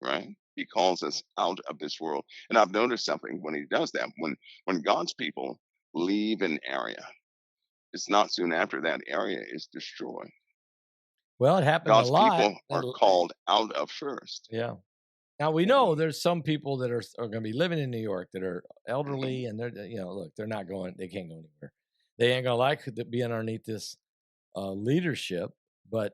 right? He calls us out of this world. And I've noticed something when he does that. When God's people leave an area, it's not soon after that area is destroyed. Well, it happens God's a lot. People are called out of first. Yeah. Now we know there's some people that are going to be living in New York that are elderly and they're, look, they're not going, they can't go anywhere. They ain't gonna like to be underneath this leadership, but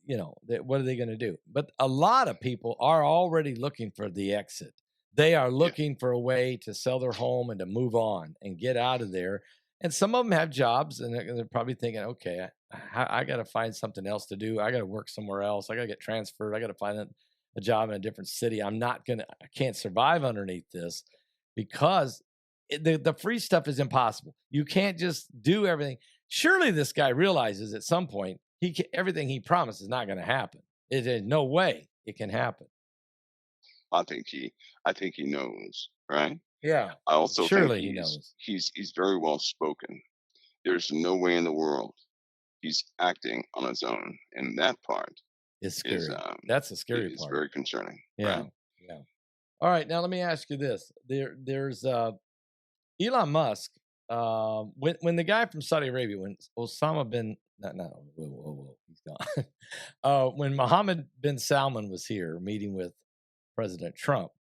what are they going to do? But a lot of people are already looking for the exit. They are looking for a way to sell their home and to move on and get out of there. And some of them have jobs, and they're probably thinking, okay, I got to find something else to do. I got to work somewhere else. I got to get transferred. I got to find a job in a different city. I can't survive underneath this, because the free stuff is impossible. You can't just do everything. Surely this guy realizes at some point everything he promised is not going to happen. There's no way it can happen. I think he knows, right? Yeah. I also surely think he knows. He's very well spoken. There's no way in the world he's acting on his own, and that part is scary. That's a scary part. It's very concerning. Yeah. Right? Yeah. All right. Now let me ask you this. There's Elon Musk. When the guy from Saudi Arabia, when Osama bin he's gone. When Mohammed bin Salman was here meeting with President Trump.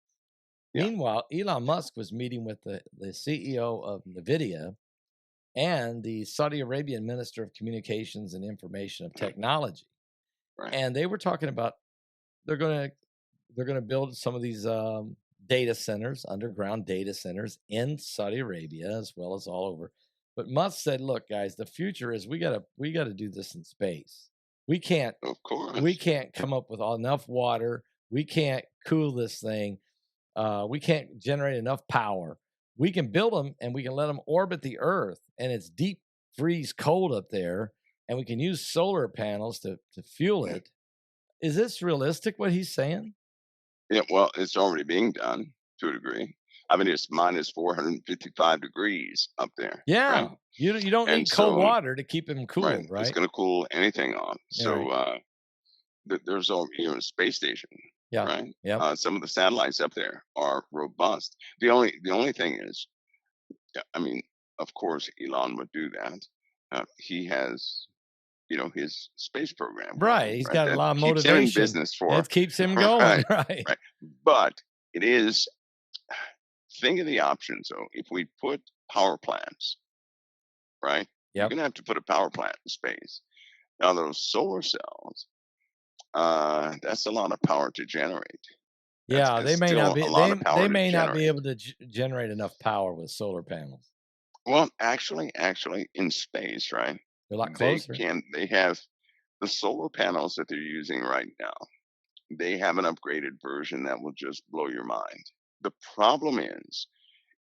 Meanwhile, Elon Musk was meeting with the CEO of NVIDIA and the Saudi Arabian Minister of Communications and Information of Technology. Right. And they were talking about they're going to build some of these data centers, underground data centers in Saudi Arabia as well as all over. But Musk said, "Look, guys, the future is we got to do this in space. We can't come up with enough water. We can't cool this thing. We can't generate enough power. We can build them and we can let them orbit the Earth, and it's deep freeze cold up there, and we can use solar panels to fuel it." Is this realistic, what he's saying? Yeah, well, it's already being done to a degree. I mean, it's minus 455 degrees up there. Yeah, right? You don't need cold water to keep him cool, right? It's going to cool anything off. Yeah, so there's a space station. Yeah. Right. Yeah. Some of the satellites up there are robust. The only thing is, I mean, of course, Elon would do that. He has, his space program. Right. He's got a lot of motivation. Keeps him in business for. It keeps him going. Right. But it is. Think of the options, though. If we put power plants, right? You're going to have to put a power plant in space. Now, those solar cells. That's a lot of power to generate. They may not be. They may not be able to generate enough power with solar panels. Well, actually, in space, right? They're a lot closer. They have the solar panels that they're using right now. They have an upgraded version that will just blow your mind. The problem is,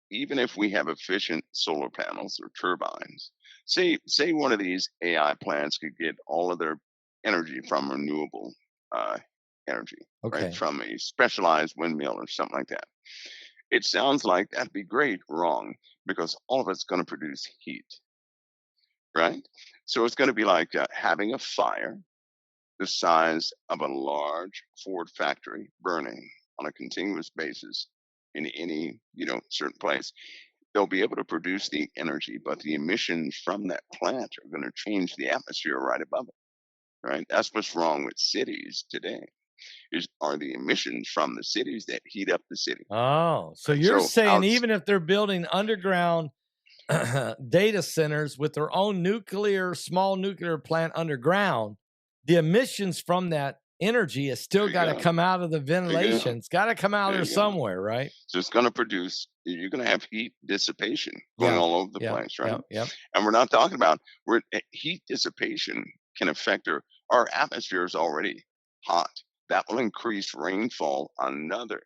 even if we have efficient solar panels or turbines, say one of these AI plants could get all of their energy from renewable energy, right? From a specialized windmill or something like that. It sounds like that'd be great. Wrong, because all of it's going to produce heat, right? So it's going to be like having a fire the size of a large Ford factory burning on a continuous basis in any certain place. They'll be able to produce the energy, but the emissions from that plant are going to change the atmosphere right above it. Right, that's what's wrong with cities today. Are the emissions from the cities that heat up the city? Oh, so you're saying even if they're building underground data centers with their own small nuclear plant underground, the emissions from that energy has still got to come out of the ventilation. It's got to come out there somewhere, right? So it's going to produce. You're going to have heat dissipation going all over the place, right? Yeah. And we're not talking about heat dissipation can affect our atmosphere is already hot. That will increase rainfall another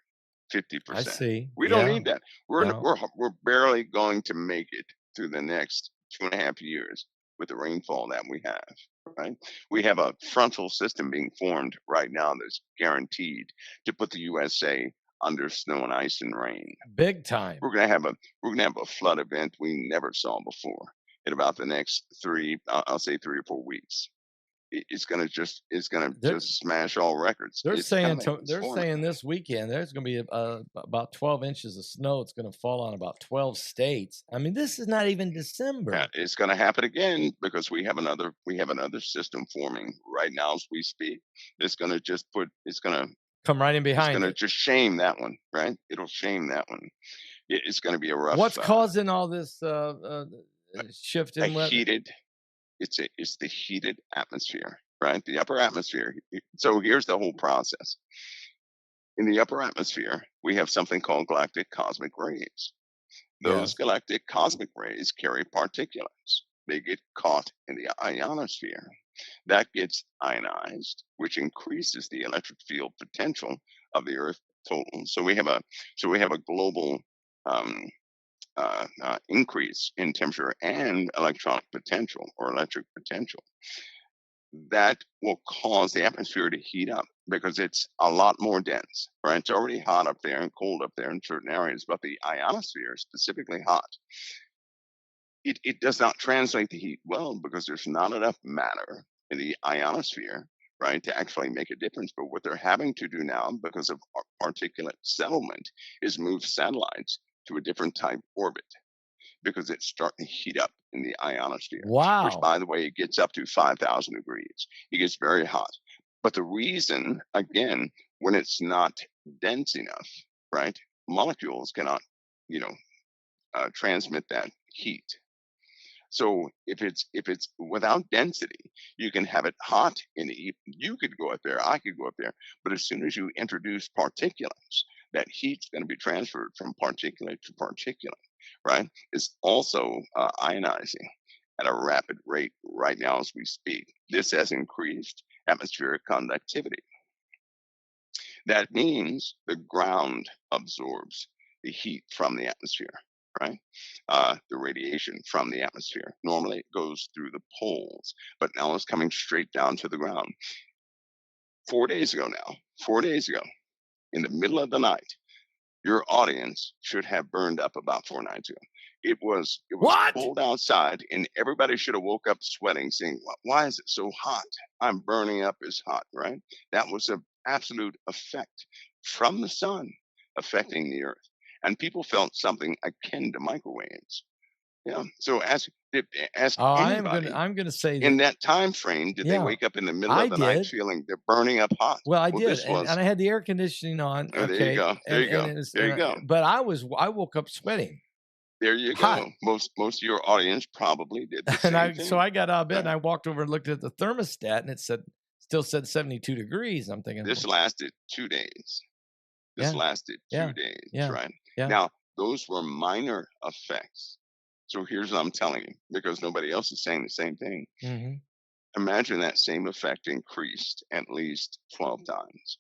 50%. I see. We don't need that. We're barely going to make it through the next 2.5 years with the rainfall that we have. Right? We have a frontal system being formed right now that's guaranteed to put the USA under snow and ice and rain. Big time. We're gonna have a flood event we never saw before in about the next 3 or 4 weeks. It's gonna just smash all records. They're saying this weekend there's gonna be about 12 inches of snow. It's gonna fall on about 12 states. I mean, this is not even December. Yeah, it's gonna happen again because we have another system forming right now as we speak. It's gonna come right in behind. It's gonna just shame that one, right? It'll shame that one. It's gonna be a rough. What's causing all this shift in weather. It's the heated atmosphere, right? The upper atmosphere. So here's the whole process. In the upper atmosphere, we have something called galactic cosmic rays. Those galactic cosmic rays carry particulates. They get caught in the ionosphere. That gets ionized, which increases the electric field potential of the Earth total. So we have a global increase in temperature and electronic potential or electric potential. That will cause the atmosphere to heat up because it's a lot more dense, right? It's already hot up there and cold up there in certain areas, but the ionosphere is specifically hot. It does not translate the heat well because there's not enough matter in the ionosphere, right, to actually make a difference. But what they're having to do now, because of particulate settlement, is move satellites to a different type orbit because it's starting to heat up in the ionosphere. Wow. Which, by the way, it gets up to 5,000 degrees. It gets very hot. But the reason, again, when it's not dense enough, right, molecules cannot, transmit that heat. So if it's without density, you can have it hot in the evening. You could go up there, I could go up there, but as soon as you introduce particulates, that heat's going to be transferred from particulate to particulate, right? It's also ionizing at a rapid rate right now as we speak. This has increased atmospheric conductivity. That means the ground absorbs the heat from the atmosphere, right? The radiation from the atmosphere. Normally it goes through the poles, but now it's coming straight down to the ground. 4 days ago, in the middle of the night, your audience should have burned up about 4 nights ago. It was cold outside, and everybody should have woke up sweating, saying, "Why is it so hot? I'm burning up as hot," right? That was an absolute effect from the sun affecting the Earth, and people felt something akin to microwaves. Yeah. So ask anybody. I'm going to say in that time frame, did they wake up in the middle of the night feeling they're burning up hot? Well, I did, and I had the air conditioning on. Oh, there you go. There you go. But I woke up sweating. There you go. Most of your audience probably did the same thing. So I got out of bed and I walked over and looked at the thermostat, and it still said 72 degrees. I'm thinking this lasted 2 days. Lasted 2 days, right? Yeah. Now those were minor effects. So here's what I'm telling you, because nobody else is saying the same thing. Mm-hmm. Imagine that same effect increased at least 12 times.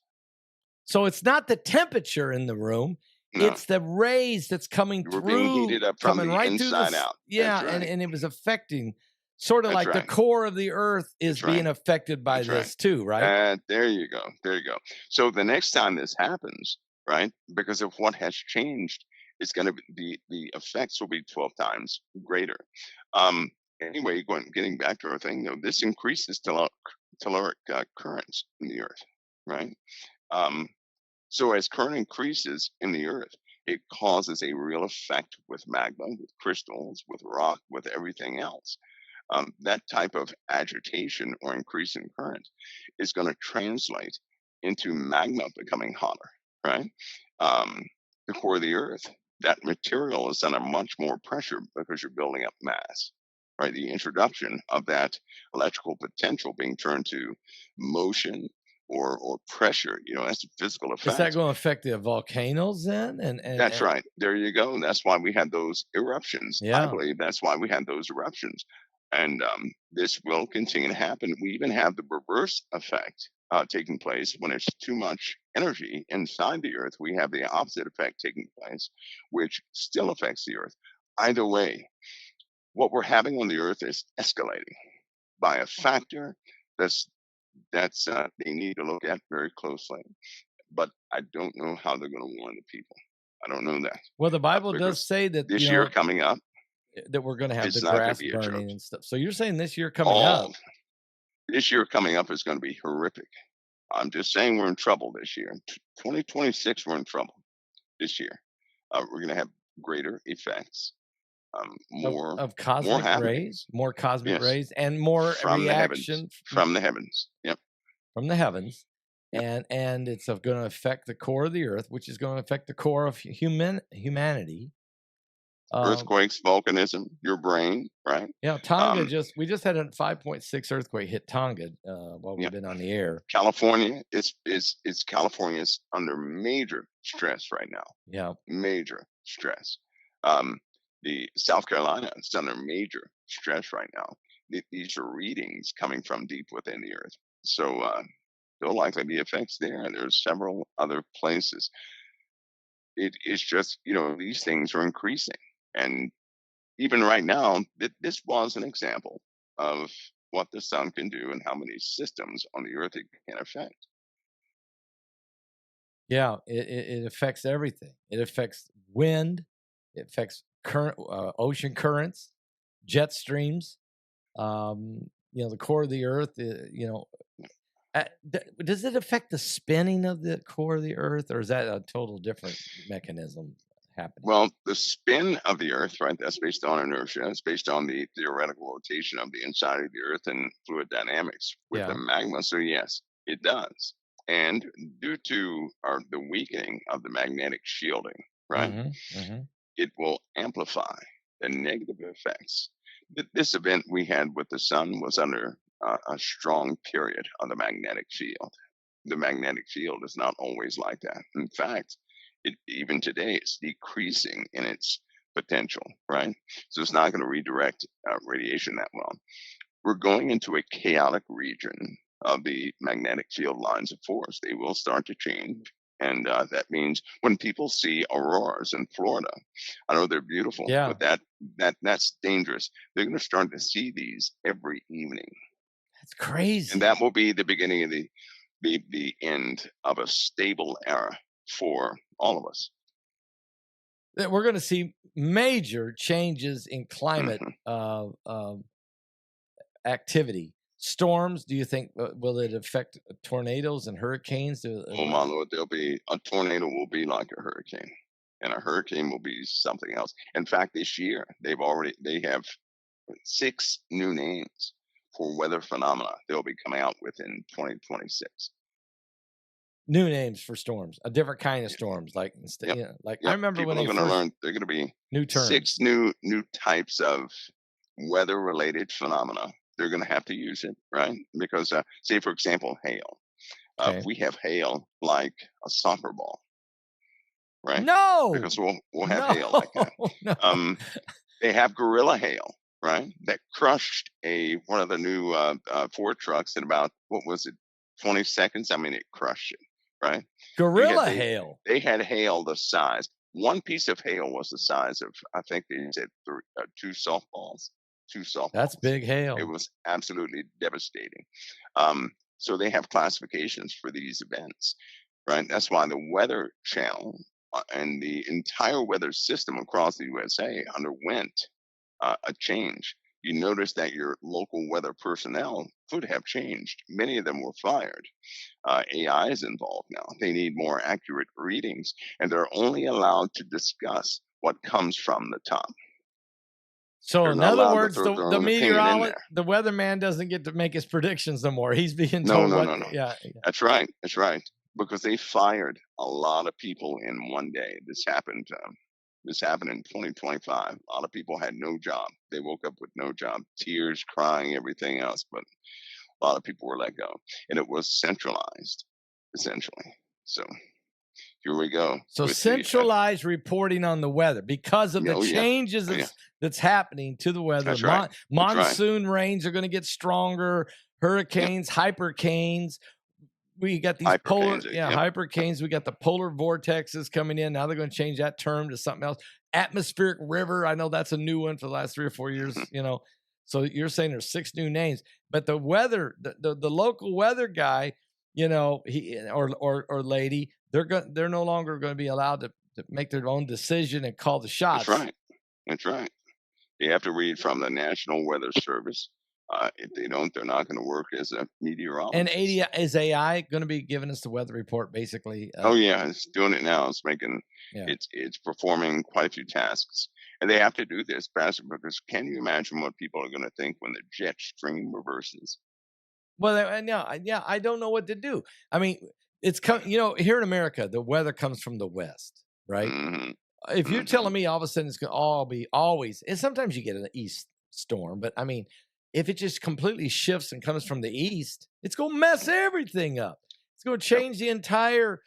So it's not the temperature in the room. No. It's the rays that's coming through. Being heated up from the inside out. Yeah, right. and it was affecting, sort of like the core of the Earth is being affected by this too, right? There you go. So the next time this happens, right, because of what has changed, it's going to be the effects will be 12 times greater. Anyway, getting back to our thing, though, this increases telluric currents in the Earth, right? So as current increases in the Earth, it causes a real effect with magma, with crystals, with rock, with everything else. That type of agitation or increase in current is going to translate into magma becoming hotter, right? The core of the Earth, that material is under much more pressure because you're building up mass, right? The introduction of that electrical potential being turned to motion or pressure, that's a physical effect. Is that going to affect the volcanoes then? And that's right. There you go. That's why we had those eruptions. Yeah. I believe that's why we had those eruptions. And this will continue to happen. We even have the reverse effect taking place when there's too much energy inside the Earth. We have the opposite effect taking place, which still affects the Earth. Either way, what we're having on the Earth is escalating by a factor that's they need to look at very closely. But I don't know how they're going to warn the people. I don't know that. Well, the Bible does say that this year coming up, that we're going to have the grass burning and stuff. So you're saying this year coming up? This year coming up is going to be horrific. I'm just saying we're in trouble this year. 2026, we're in trouble this year. We're going to have greater effects. More of cosmic rays, more cosmic rays, and more reaction from the heavens. Yep, from the heavens, and it's going to affect the core of the Earth, which is going to affect the core of humanity. Earthquakes, volcanism, your brain, right? Yeah, Tonga we just had a 5.6 earthquake hit Tonga while we've been on the air. California is California's under major stress right now. Yeah, major stress. The South Carolina is under major stress right now. These are readings coming from deep within the earth, so there'll likely be effects there. And there's several other places. It is just these things are increasing. And even right now, this was an example of what the sun can do and how many systems on the earth it can affect. Yeah, it affects everything. It affects wind. It affects current ocean currents, jet streams. The core of the earth. Does it affect the spinning of the core of the earth, or is that a total different mechanism happening? Well, the spin of the earth, right, that's based on inertia. It's based on the theoretical rotation of the inside of the earth and fluid dynamics with the magma. So yes, it does. And due to the weakening of the magnetic shielding, right, it will amplify the negative effects. This event we had with the sun was under a strong period of the magnetic field. The magnetic field is not always like that. In fact, even today, it's decreasing in its potential, right? So it's not going to redirect radiation that well. We're going into a chaotic region of the magnetic field lines of force. They will start to change. And that means when people see auroras in Florida, I know they're beautiful, but that's dangerous. They're going to start to see these every evening. That's crazy. And that will be the beginning of the end of a stable era for all of us. We're going to see major changes in climate activity. Storms, do you think, will it affect tornadoes and hurricanes? Oh my Lord, a tornado will be like a hurricane, and a hurricane will be something else. In fact, this year, they have 6 new names for weather phenomena they'll be coming out with in 2026. New names for storms, a different kind of storms. I remember people when are going to learn. They're going to be new terms. 6 new types of weather-related phenomena. They're going to have to use it, right? Because, say, for example, hail. We have hail like a soccer ball, right? No, because we'll have hail like that. No. They have gorilla hail, right? That crushed one of the new Ford trucks in about 20 seconds. I mean, it crushed it, right? Gorilla hail. They had hail the size. One piece of hail was the size of, I think they said 2 softballs. 2 softballs. That's big hail. It was absolutely devastating. So they have classifications for these events, right? That's why the Weather Channel and the entire weather system across the USA underwent a change. You notice that your local weather personnel could have changed. Many of them were fired. AI is involved now. They need more accurate readings, and they're only allowed to discuss what comes from the top. So in other words, the meteorologist, the weatherman doesn't get to make his predictions no more. He's being told No. Yeah. That's right. Because they fired a lot of people in one day. This happened in 2025. A lot of people had no job. They woke up with no job, tears, crying, everything else. But a lot of people were let go. And it was centralized, essentially. So here we go. So centralized reporting on the weather because of the changes that's happening to the weather. That's right. Monsoon rains are going to get stronger. Hurricanes, hypercanes. We got these hypercanes. We got the polar vortexes coming in. Now they're going to change that term to something else. Atmospheric river. I know that's a new one for the last 3 or 4 years. So you're saying there's 6 new names, but the weather, the local weather guy, he or lady, they're no longer going to be allowed to make their own decision and call the shots. That's right. They have to read from the National Weather Service. If they don't, they're not going to work as a meteorologist. And is AI going to be giving us the weather report, basically? It's doing it now. It's making it's performing quite a few tasks, and they have to do this faster because can you imagine what people are going to think when the jet stream reverses? Well, I don't know what to do. I mean, it's here in America, the weather comes from the west, right? Mm-hmm. if you're telling me all of a sudden it's going to all be always, and sometimes you get an east storm, but I mean, if it just completely shifts and comes from the east, it's going to mess everything up. It's going to change the entire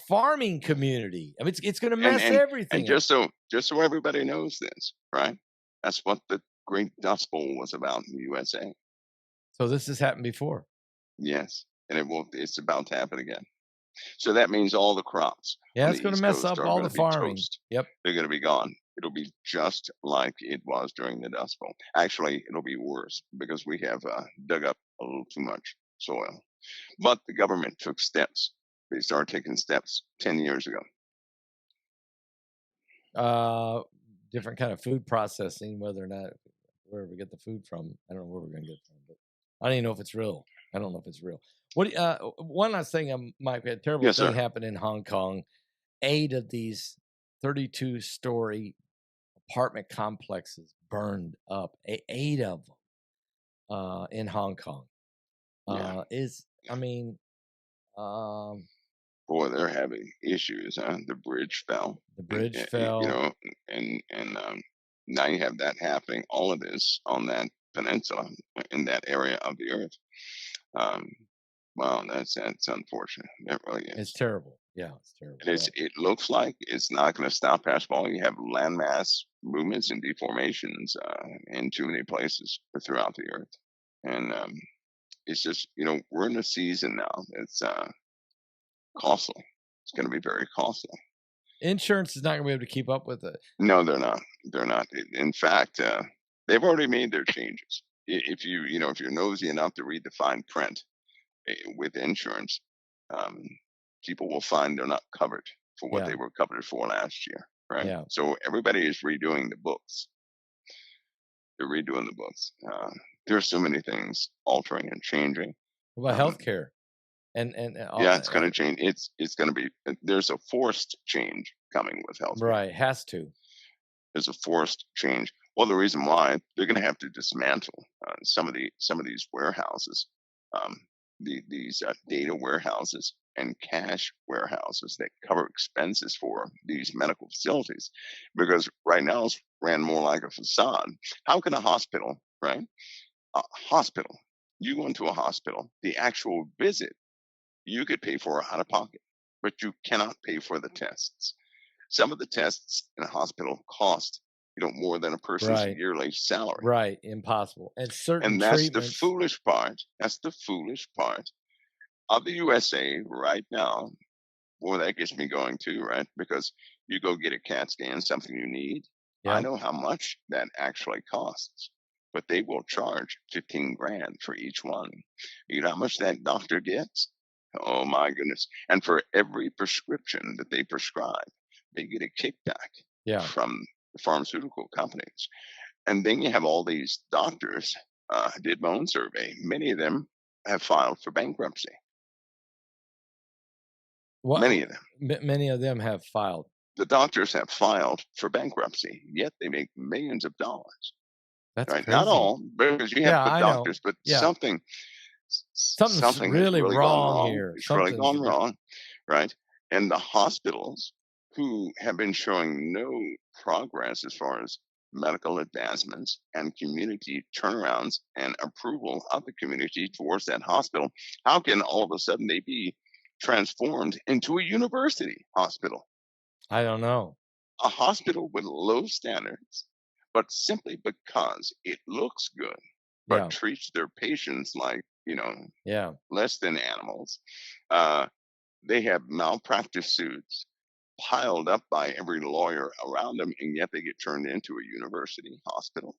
farming community. I mean, it's going to mess everything and just up. So everybody knows this, right? That's what the Great Dust Bowl was about in the USA. So this has happened before. Yes, and it's about to happen again. So that means all the crops. Yeah, it's going to mess up all the farming. Yep. They're going to be gone. It'll be just like it was during the Dust Bowl. Actually, it'll be worse because we have dug up a little too much soil. But the government took steps. They started taking steps 10 years ago. Different kind of food processing, whether or not where we get the food from. I don't know where we're going to get it from, but I don't even know if it's real. I don't know if it's real. One last thing, Mike, a terrible thing happened in Hong Kong. 8 of these 32-story apartment complexes burned up. 8 of them in Hong Kong. Boy, they're having issues, huh? The bridge fell. The bridge fell. And now you have that happening. All of this on that peninsula in that area of the earth. Well, that's unfortunate. That really is. It's terrible. Yeah, it's terrible. It looks like it's not going to stop past fall. You have landmass movements and deformations in too many places throughout the earth, and it's just we're in a season now. It's costly. It's going to be very costly. Insurance is not going to be able to keep up with it. No, they're not. They're not. In fact, they've already made their changes. If if you're nosy enough to read the fine print with insurance, people will find they're not covered for what they were covered for last year, right? Yeah. So everybody is redoing the books. They're redoing the books. There's so many things altering and changing. What about healthcare? And it's going to change. It's going to be. There's a forced change coming with healthcare. Right, has to. There's a forced change. Well, the reason why they're going to have to dismantle some of these warehouses, these data warehouses and cash warehouses that cover expenses for these medical facilities, because right now it's ran more like a facade. How can a hospital, right? A hospital. You go into a hospital, the actual visit you could pay for out of pocket, but you cannot pay for the tests. Some of the tests in a hospital cost more than a person's yearly salary. Right, impossible. And that's the foolish part. That's the foolish part of the USA right now. Boy, that gets me going too, right? Because you go get a CAT scan, something you need. Yeah. I know how much that actually costs, but they will charge $15,000 for each one. You know how much that doctor gets? Oh my goodness. And for every prescription that they prescribe, they get a kickback from the pharmaceutical companies. And then you have all these doctors, did my own survey. Many of them have filed for bankruptcy. What? Many of them. Many of them have filed. The doctors have filed for bankruptcy, yet they make millions of dollars. That's right. Crazy. Not all, because you have good doctors, but something's really wrong here. It's really gone wrong, right? And the hospitals who have been showing no progress as far as medical advancements and community turnarounds and approval of the community towards that hospital, how can all of a sudden they be transformed into a university hospital? I don't know. A hospital with low standards, but simply because it looks good, but treats their patients like, less than animals. They have malpractice suits piled up by every lawyer around them, and yet they get turned into a university hospital.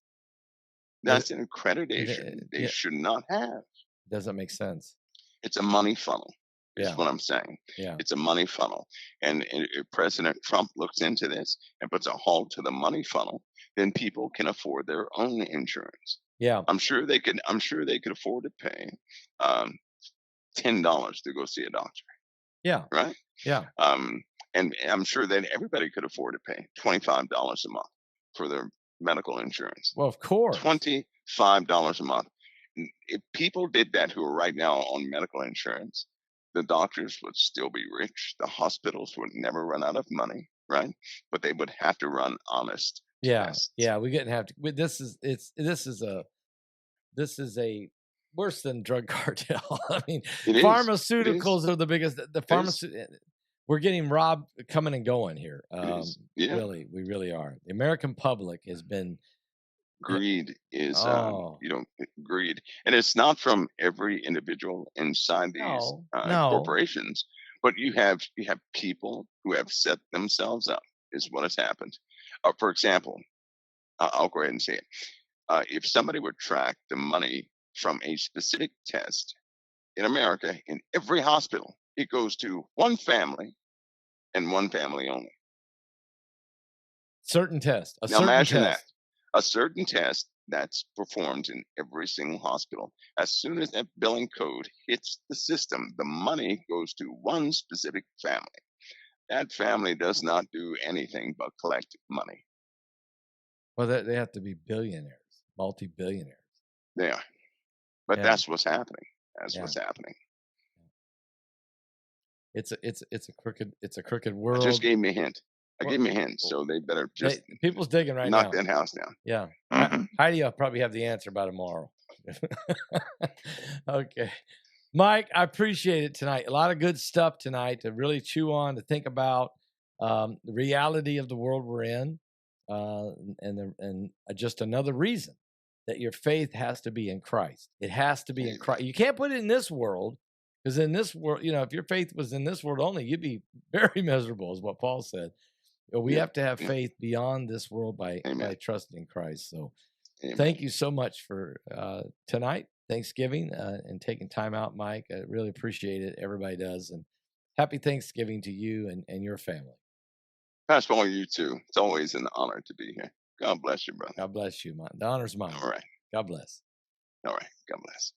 That's an accreditation they should not have. Doesn't make sense. It's a money funnel. Is what I'm saying. Yeah. It's a money funnel. And if President Trump looks into this and puts a halt to the money funnel, then people can afford their own insurance. Yeah. I'm sure they could afford to pay $10 to go see a doctor. Yeah. Right? Yeah. And I'm sure that everybody could afford to pay $25 a month for their medical insurance. Well, of course. $25 a month. If people did that who are right now on medical insurance, the doctors would still be rich. The hospitals would never run out of money. right? But they would have to run honest tests. Yeah, we didn't have to. This is a worse than drug cartel. I mean, pharmaceuticals are the biggest. We're getting robbed coming and going here. Really, we really are. The American public has been. Greed is, greed. And it's not from every individual inside these corporations, but you have people who have set themselves up, is what has happened. For example, I'll go ahead and say it. If somebody would track the money from a specific test in America, in every hospital, it goes to one family and one family only. Certain test. Now imagine that. A certain test that's performed in every single hospital. As soon as that billing code hits the system, the money goes to one specific family. That family does not do anything but collect money. Well, they have to be billionaires, multi-billionaires. They are. But that's what's happening. That's what's happening. It's a crooked world. I just gave me a hint. I gave me a hint, so they better just people's digging right knock now. that house down. Yeah. Heidi will probably have the answer by tomorrow. Okay. Mike, I appreciate it tonight. A lot of good stuff tonight to really chew on, to think about the reality of the world we're in, and just another reason that your faith has to be in Christ. It has to be in Christ. You can't put it in this world, because in this world, if your faith was in this world only, you'd be very miserable, is what Paul said. We have to have faith beyond this world by trusting in Christ. So thank you so much for tonight, Thanksgiving, and taking time out, Mike. I really appreciate it. Everybody does. And happy Thanksgiving to you and your family. Pastor Paul, you too. It's always an honor to be here. God bless you, brother. God bless you. The honor's mine. All right. God bless. All right. God bless.